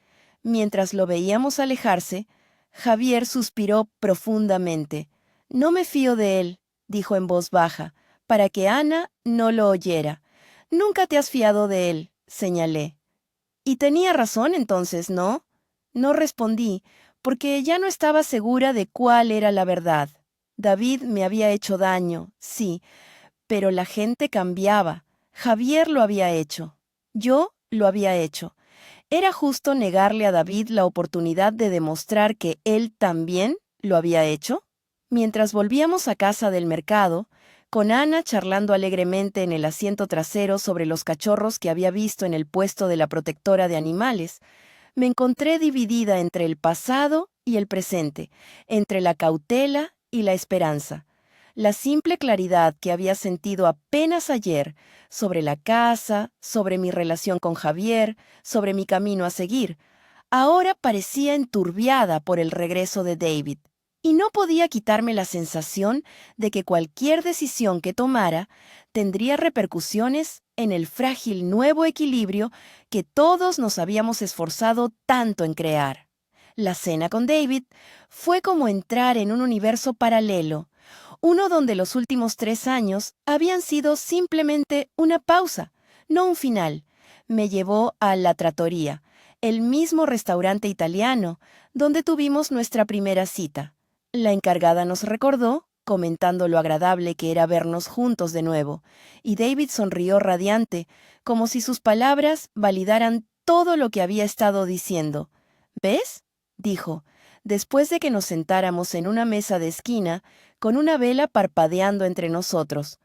Mientras lo veíamos alejarse, Javier suspiró profundamente. «No me fío de él», dijo en voz baja, para que Ana no lo oyera. «Nunca te has fiado de él», señalé. «Y tenía razón entonces, ¿no?». No respondí, porque ya no estaba segura de cuál era la verdad. David me había hecho daño, sí, pero la gente cambiaba. Javier lo había hecho. Yo lo había hecho. ¿Era justo negarle a David la oportunidad de demostrar que él también lo había hecho? Mientras volvíamos a casa del mercado, con Ana charlando alegremente en el asiento trasero sobre los cachorros que había visto en el puesto de la protectora de animales, me encontré dividida entre el pasado y el presente, entre la cautela y la esperanza. La simple claridad que había sentido apenas ayer sobre la casa, sobre mi relación con Javier, sobre mi camino a seguir, ahora parecía enturbiada por el regreso de David. Y no podía quitarme la sensación de que cualquier decisión que tomara tendría repercusiones en el frágil nuevo equilibrio que todos nos habíamos esforzado tanto en crear. La cena con David fue como entrar en un universo paralelo, uno donde los últimos 3 años habían sido simplemente una pausa, no un final. Me llevó a La Trattoria, el mismo restaurante italiano donde tuvimos nuestra primera cita. La encargada nos recordó, comentando lo agradable que era vernos juntos de nuevo, y David sonrió radiante, como si sus palabras validaran todo lo que había estado diciendo. «¿Ves?», dijo, después de que nos sentáramos en una mesa de esquina, con una vela parpadeando entre nosotros.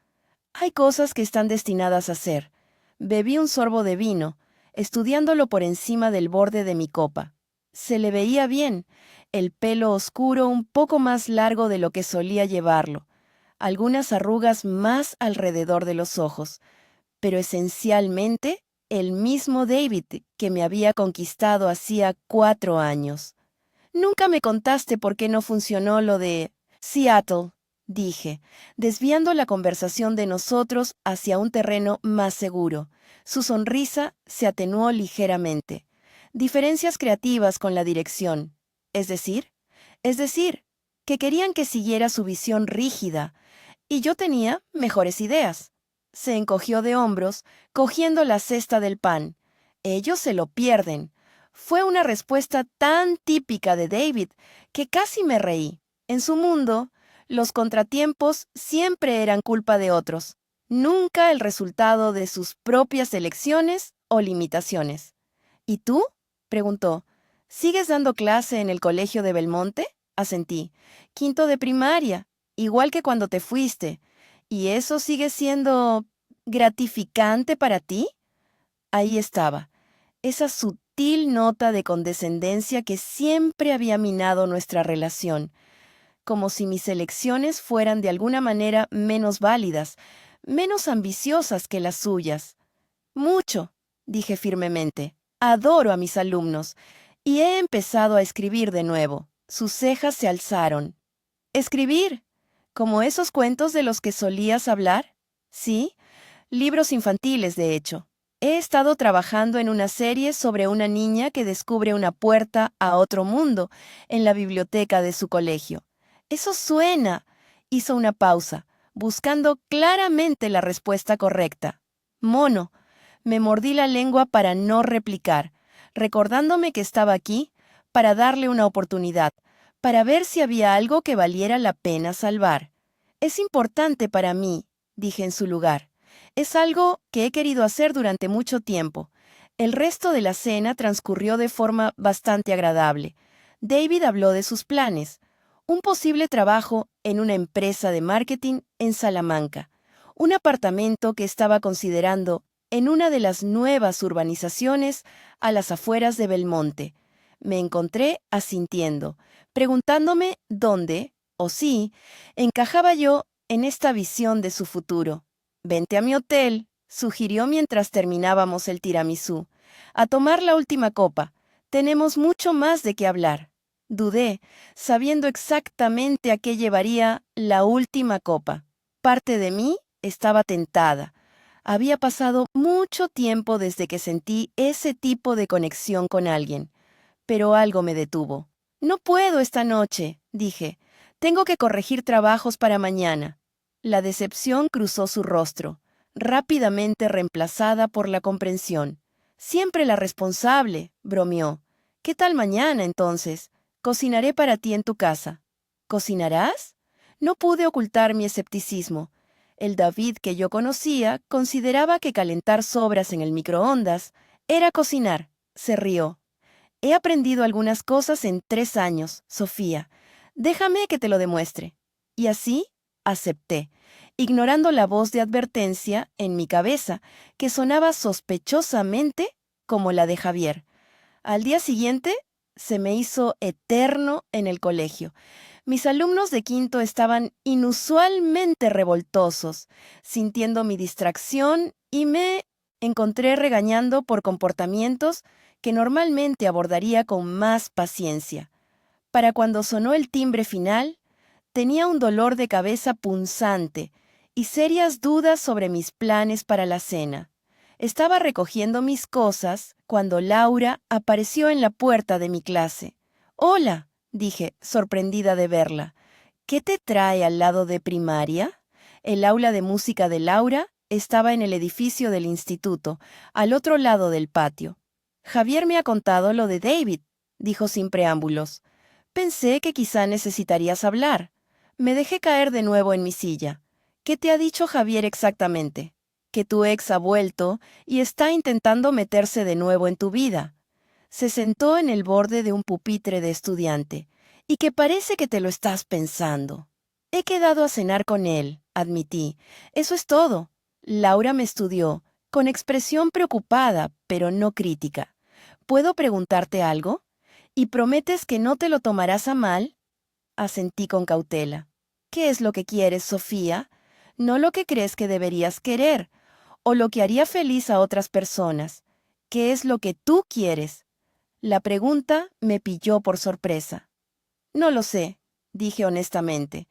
«Hay cosas que están destinadas a ser». Bebí un sorbo de vino, estudiándolo por encima del borde de mi copa. Se le veía bien, el pelo oscuro un poco más largo de lo que solía llevarlo, algunas arrugas más alrededor de los ojos, pero esencialmente el mismo David que me había conquistado hacía 4 años. «Nunca me contaste por qué no funcionó lo de Seattle», dije, desviando la conversación de nosotros hacia un terreno más seguro. Su sonrisa se atenuó ligeramente. «Diferencias creativas con la dirección. Es decir, que querían que siguiera su visión rígida, y yo tenía mejores ideas». Se encogió de hombros, cogiendo la cesta del pan. «Ellos se lo pierden. Fue una respuesta tan típica de David que casi me reí. En su mundo, los contratiempos siempre eran culpa de otros, nunca el resultado de sus propias elecciones o limitaciones. ¿Y tú?, preguntó. ¿Sigues dando clase en el colegio de Belmonte? Asentí. Quinto de primaria, igual que cuando te fuiste. ¿Y eso sigue siendo gratificante para ti? Ahí estaba, esa sutil nota de condescendencia que siempre había minado nuestra relación, como si mis elecciones fueran de alguna manera menos válidas, menos ambiciosas que las suyas. Mucho, dije firmemente. Adoro a mis alumnos, y he empezado a escribir de nuevo. Sus cejas se alzaron. ¿Escribir? ¿Como esos cuentos de los que solías hablar? Sí, libros infantiles, de hecho. He estado trabajando en una serie sobre una niña que descubre una puerta a otro mundo en la biblioteca de su colegio. Eso suena. Hizo una pausa, buscando claramente la respuesta correcta. Mono. Me mordí la lengua para no replicar, recordándome que estaba aquí para darle una oportunidad, para ver si había algo que valiera la pena salvar. Es importante para mí, dije en su lugar. Es algo que he querido hacer durante mucho tiempo. El resto de la cena transcurrió de forma bastante agradable. David habló de sus planes. Un posible trabajo en una empresa de marketing en Salamanca. Un apartamento que estaba considerando en una de las nuevas urbanizaciones a las afueras de Belmonte. Me encontré asintiendo, preguntándome dónde, o sí, encajaba yo en esta visión de su futuro. «Vente a mi hotel», sugirió mientras terminábamos el tiramisú. «A tomar la última copa. Tenemos mucho más de qué hablar». Dudé, sabiendo exactamente a qué llevaría la última copa. Parte de mí estaba tentada. Había pasado mucho tiempo desde que sentí ese tipo de conexión con alguien, pero algo me detuvo. «No puedo esta noche», dije. «Tengo que corregir trabajos para mañana». La decepción cruzó su rostro, rápidamente reemplazada por la comprensión. «Siempre la responsable», bromeó. «¿Qué tal mañana, entonces? Cocinaré para ti en tu casa». «¿Cocinarás?» No pude ocultar mi escepticismo. El David que yo conocía consideraba que calentar sobras en el microondas era cocinar. Se rió. «He aprendido algunas cosas en 3 años, Sofía. Déjame que te lo demuestre». Y así acepté, ignorando la voz de advertencia en mi cabeza, que sonaba sospechosamente como la de Javier. Al día siguiente, se me hizo eterno en el colegio. Mis alumnos de quinto estaban inusualmente revoltosos, sintiendo mi distracción, y me encontré regañando por comportamientos que normalmente abordaría con más paciencia. Para cuando sonó el timbre final, tenía un dolor de cabeza punzante y serias dudas sobre mis planes para la cena. Estaba recogiendo mis cosas cuando Laura apareció en la puerta de mi clase. «Hola», dije, sorprendida de verla. «¿Qué te trae al lado de primaria?» El aula de música de Laura estaba en el edificio del instituto, al otro lado del patio. «Javier me ha contado lo de David», dijo sin preámbulos. «Pensé que quizá necesitarías hablar». Me dejé caer de nuevo en mi silla. «¿Qué te ha dicho Javier exactamente?» «Que tu ex ha vuelto y está intentando meterse de nuevo en tu vida». Se sentó en el borde de un pupitre de estudiante. «Y que parece que te lo estás pensando». «He quedado a cenar con él», admití. «Eso es todo». Laura me estudió, con expresión preocupada, pero no crítica. «¿Puedo preguntarte algo? ¿Y prometes que no te lo tomarás a mal?» Asentí con cautela. «¿Qué es lo que quieres, Sofía? No lo que crees que deberías querer, o lo que haría feliz a otras personas. ¿Qué es lo que tú quieres?» La pregunta me pilló por sorpresa. «No lo sé», dije honestamente.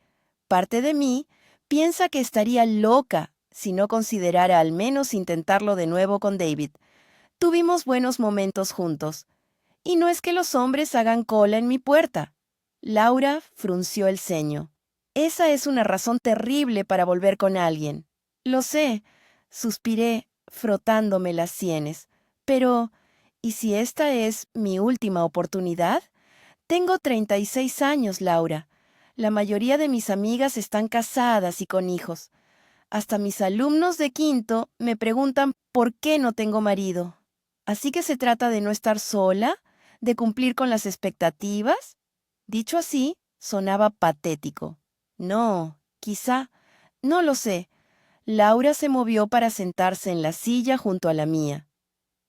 Parte de mí piensa que estaría loca si no considerara al menos intentarlo de nuevo con David. Tuvimos buenos momentos juntos. Y no es que los hombres hagan cola en mi puerta. Laura frunció el ceño. «Esa es una razón terrible para volver con alguien». «Lo sé», suspiré, frotándome las sienes. «Pero, ¿Y si esta es mi última oportunidad? Tengo 36 años, Laura. La mayoría de mis amigas están casadas y con hijos. Hasta mis alumnos de quinto me preguntan por qué no tengo marido. ¿Así que se trata de no estar sola? ¿De cumplir con las expectativas? Dicho así, sonaba patético. No, quizá, no lo sé. Laura se movió para sentarse en la silla junto a la mía.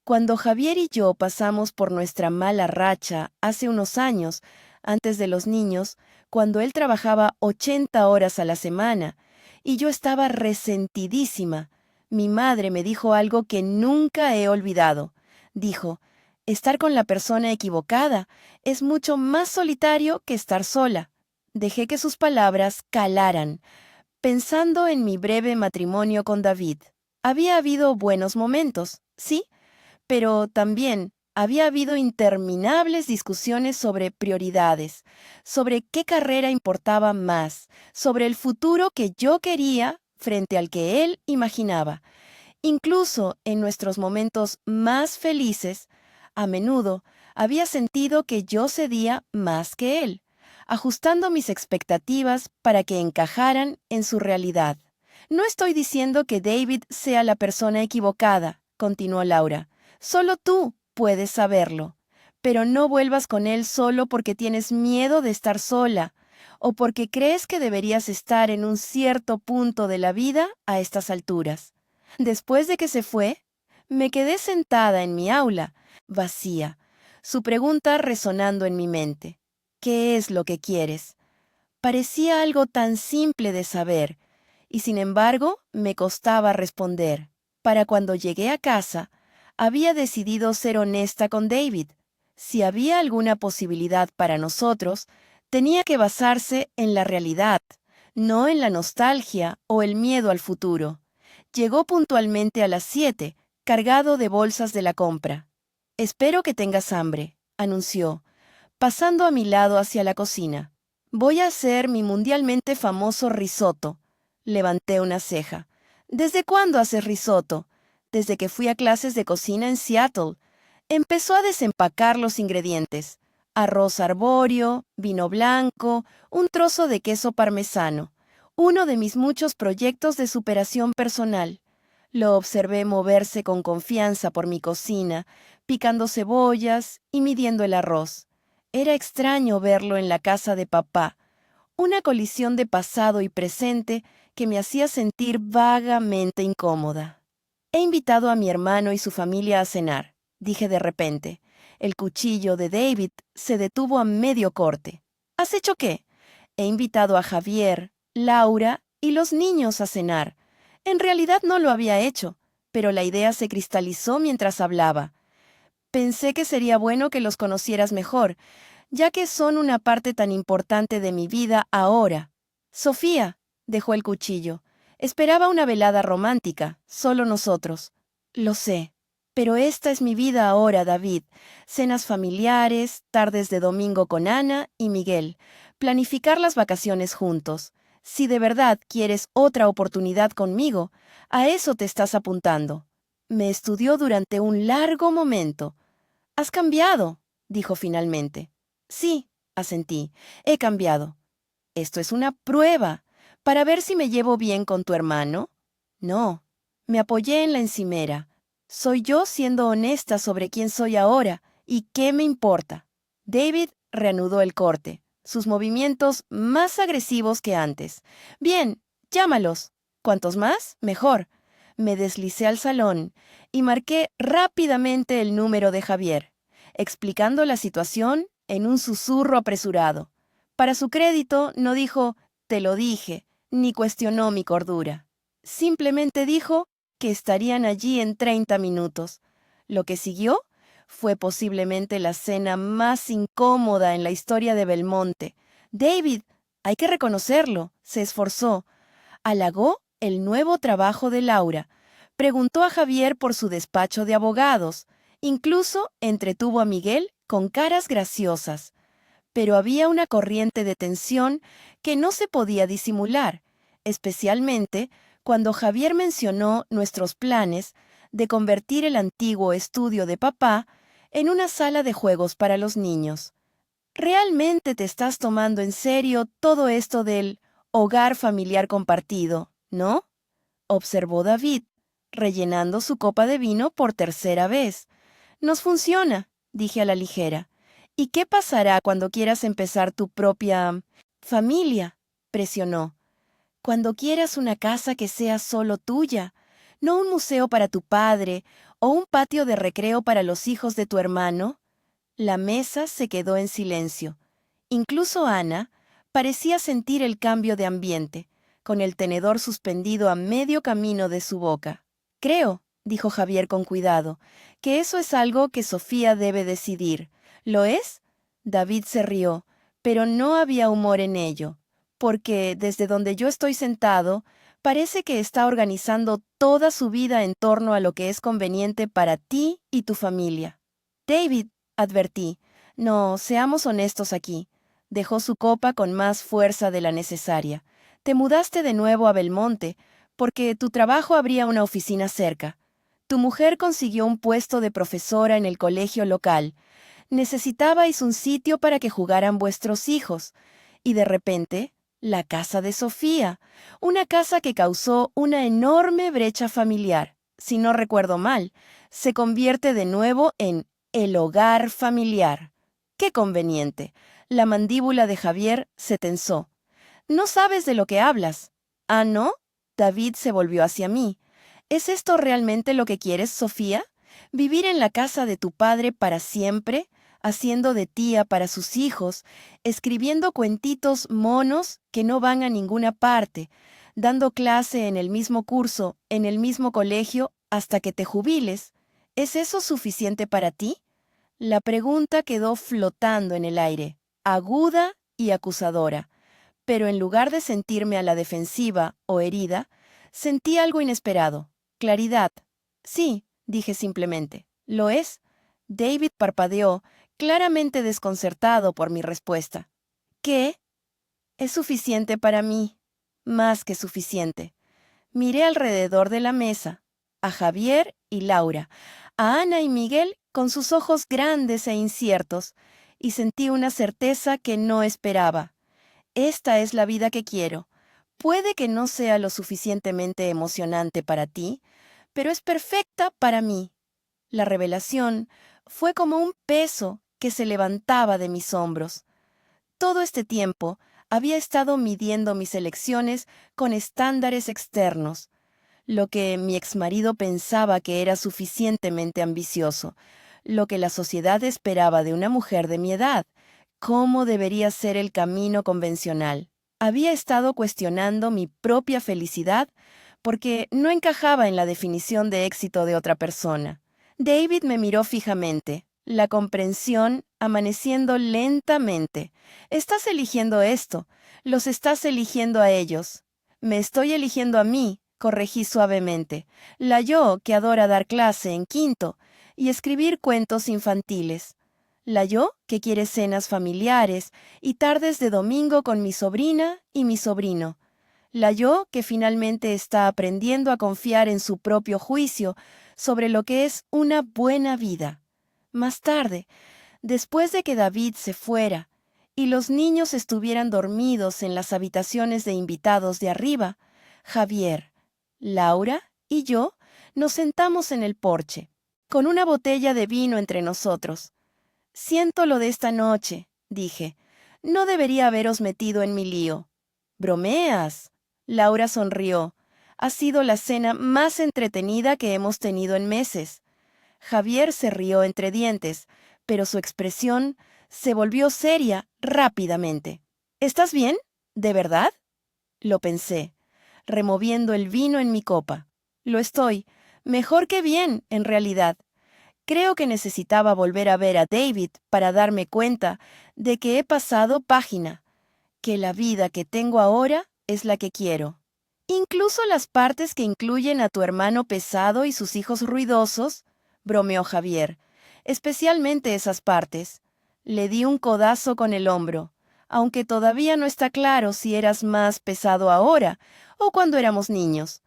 Cuando Javier y yo pasamos por nuestra mala racha hace unos años, antes de los niños, cuando él trabajaba 80 horas a la semana, y yo estaba resentidísima, mi madre me dijo algo que nunca he olvidado. Dijo, estar con la persona equivocada es mucho más solitario que estar sola. Dejé que sus palabras calaran, pensando en mi breve matrimonio con David. Había habido buenos momentos, sí, pero también había habido interminables discusiones sobre prioridades, sobre qué carrera importaba más, sobre el futuro que yo quería frente al que él imaginaba. Incluso en nuestros momentos más felices, a menudo había sentido que yo cedía más que él, ajustando mis expectativas para que encajaran en su realidad. No estoy diciendo que David sea la persona equivocada, continuó Laura. Solo tú puedes saberlo. Pero no vuelvas con él solo porque tienes miedo de estar sola o porque crees que deberías estar en un cierto punto de la vida a estas alturas. Después de que se fue, me quedé sentada en mi aula, vacía, su pregunta resonando en mi mente. ¿Qué es lo que quieres? Parecía algo tan simple de saber, y sin embargo me costaba responder. Para cuando llegué a casa, había decidido ser honesta con David. Si había alguna posibilidad para nosotros, tenía que basarse en la realidad, no en la nostalgia o el miedo al futuro. Llegó puntualmente a las 7, cargado de bolsas de la compra. Espero que tengas hambre, anunció, pasando a mi lado hacia la cocina. Voy a hacer mi mundialmente famoso risotto. Levanté una ceja. ¿Desde cuándo haces risotto? Desde que fui a clases de cocina en Seattle. Empezó a desempacar los ingredientes. Arroz arbóreo, vino blanco, un trozo de queso parmesano. Uno de mis muchos proyectos de superación personal. Lo observé moverse con confianza por mi cocina, picando cebollas y midiendo el arroz. Era extraño verlo en la casa de papá, una colisión de pasado y presente que me hacía sentir vagamente incómoda. He invitado a mi hermano y su familia a cenar, dije de repente. El cuchillo de David se detuvo a medio corte. ¿Has hecho qué? He invitado a Javier, Laura y los niños a cenar. En realidad no lo había hecho, pero la idea se cristalizó mientras hablaba. Pensé que sería bueno que los conocieras mejor, ya que son una parte tan importante de mi vida ahora. Sofía, dejó el cuchillo. Esperaba una velada romántica, solo nosotros. Lo sé, pero esta es mi vida ahora, David. Cenas familiares, tardes de domingo con Ana y Miguel, planificar las vacaciones juntos. Si de verdad quieres otra oportunidad conmigo, a eso te estás apuntando. Me estudió durante un largo momento. Has cambiado, dijo finalmente. Sí, asentí, he cambiado. Esto es una prueba, para ver si me llevo bien con tu hermano. No, me apoyé en la encimera. Soy yo siendo honesta sobre quién soy ahora y qué me importa. David reanudó el corte, sus movimientos más agresivos que antes. Bien, llámalos. Cuantos más, mejor. Me deslicé al salón y marqué rápidamente el número de Javier, explicando la situación en un susurro apresurado. Para su crédito, no dijo, te lo dije, ni cuestionó mi cordura. Simplemente dijo que estarían allí en 30 minutos. Lo que siguió fue posiblemente la cena más incómoda en la historia de Belmonte. David, hay que reconocerlo, se esforzó. Halagó el nuevo trabajo de Laura. Preguntó a Javier por su despacho de abogados. Incluso entretuvo a Miguel con caras graciosas. Pero había una corriente de tensión que no se podía disimular, especialmente cuando Javier mencionó nuestros planes de convertir el antiguo estudio de papá en una sala de juegos para los niños. Realmente te estás tomando en serio todo esto del hogar familiar compartido, ¿no? Observó David, rellenando su copa de vino por tercera vez. Nos funciona, dije a la ligera. ¿Y qué pasará cuando quieras empezar tu propia familia? Presionó. Cuando quieras una casa que sea solo tuya, no un museo para tu padre o un patio de recreo para los hijos de tu hermano. La mesa se quedó en silencio. Incluso Ana parecía sentir el cambio de ambiente, con el tenedor suspendido a medio camino de su boca. Creo, dijo Javier con cuidado, que eso es algo que Sofía debe decidir. ¿Lo es? David se rió, pero no había humor en ello, porque desde donde yo estoy sentado, parece que está organizando toda su vida en torno a lo que es conveniente para ti y tu familia. David, advertí, no, seamos honestos aquí. Dejó su copa con más fuerza de la necesaria. Te mudaste de nuevo a Belmonte, porque tu trabajo abría una oficina cerca. Tu mujer consiguió un puesto de profesora en el colegio local. Necesitabais un sitio para que jugaran vuestros hijos. Y de repente, la casa de Sofía, una casa que causó una enorme brecha familiar. Si no recuerdo mal, se convierte de nuevo en el hogar familiar. ¡Qué conveniente! La mandíbula de Javier se tensó. No sabes de lo que hablas. ¿Ah, no? David se volvió hacia mí. ¿Es esto realmente lo que quieres, Sofía? ¿Vivir en la casa de tu padre para siempre, haciendo de tía para sus hijos, escribiendo cuentitos monos que no van a ninguna parte, dando clase en el mismo curso, en el mismo colegio, hasta que te jubiles? ¿Es eso suficiente para ti? La pregunta quedó flotando en el aire, aguda y acusadora, pero en lugar de sentirme a la defensiva o herida, sentí algo inesperado, claridad. Sí, dije simplemente, ¿lo es? David parpadeó, claramente desconcertado por mi respuesta. ¿Qué? Es suficiente para mí, más que suficiente. Miré alrededor de la mesa, a Javier y Laura, a Ana y Miguel con sus ojos grandes e inciertos, y sentí una certeza que no esperaba. Esta es la vida que quiero. Puede que no sea lo suficientemente emocionante para ti, pero es perfecta para mí. La revelación fue como un peso que se levantaba de mis hombros. Todo este tiempo había estado midiendo mis elecciones con estándares externos, lo que mi exmarido pensaba que era suficientemente ambicioso, lo que la sociedad esperaba de una mujer de mi edad, cómo debería ser el camino convencional. Había estado cuestionando mi propia felicidad porque no encajaba en la definición de éxito de otra persona. David me miró fijamente, la comprensión amaneciendo lentamente. Estás eligiendo esto, los estás eligiendo a ellos. Me estoy eligiendo a mí, corregí suavemente, la yo que adora dar clase en quinto y escribir cuentos infantiles. La yo que quiere cenas familiares y tardes de domingo con mi sobrina y mi sobrino. La yo que finalmente está aprendiendo a confiar en su propio juicio sobre lo que es una buena vida. Más tarde, después de que David se fuera y los niños estuvieran dormidos en las habitaciones de invitados de arriba, Javier, Laura y yo nos sentamos en el porche, con una botella de vino entre nosotros. Siento lo de esta noche, dije. No debería haberos metido en mi lío. ¿Bromeas? Laura sonrió. Ha sido la cena más entretenida que hemos tenido en meses. Javier se rió entre dientes, pero su expresión se volvió seria rápidamente. ¿Estás bien? ¿De verdad? Lo pensé, removiendo el vino en mi copa. Lo estoy. Mejor que bien, en realidad. Creo que necesitaba volver a ver a David para darme cuenta de que he pasado página, que la vida que tengo ahora es la que quiero. Incluso las partes que incluyen a tu hermano pesado y sus hijos ruidosos, bromeó Javier, especialmente esas partes. Le di un codazo con el hombro, aunque todavía no está claro si eras más pesado ahora o cuando éramos niños.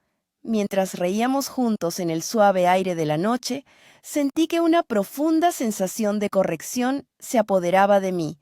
Mientras reíamos juntos en el suave aire de la noche, sentí que una profunda sensación de corrección se apoderaba de mí.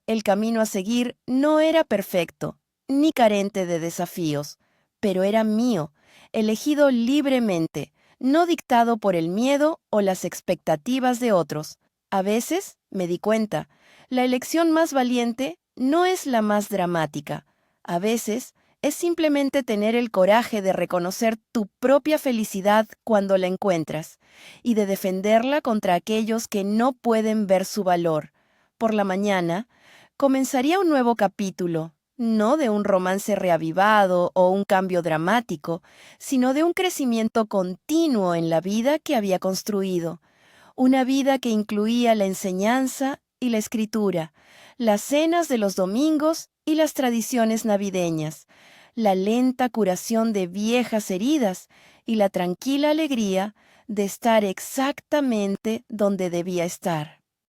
El camino a seguir no era perfecto, ni carente de desafíos, pero era mío, elegido libremente, no dictado por el miedo o las expectativas de otros. A veces, me di cuenta, la elección más valiente no es la más dramática. A veces, es simplemente tener el coraje de reconocer tu propia felicidad cuando la encuentras y de defenderla contra aquellos que no pueden ver su valor. Por la mañana, comenzaría un nuevo capítulo, no de un romance reavivado o un cambio dramático, sino de un crecimiento continuo en la vida que había construido. Una vida que incluía la enseñanza y la escritura, las cenas de los domingos y las tradiciones navideñas, la lenta curación de viejas heridas y la tranquila alegría de estar exactamente donde debía estar.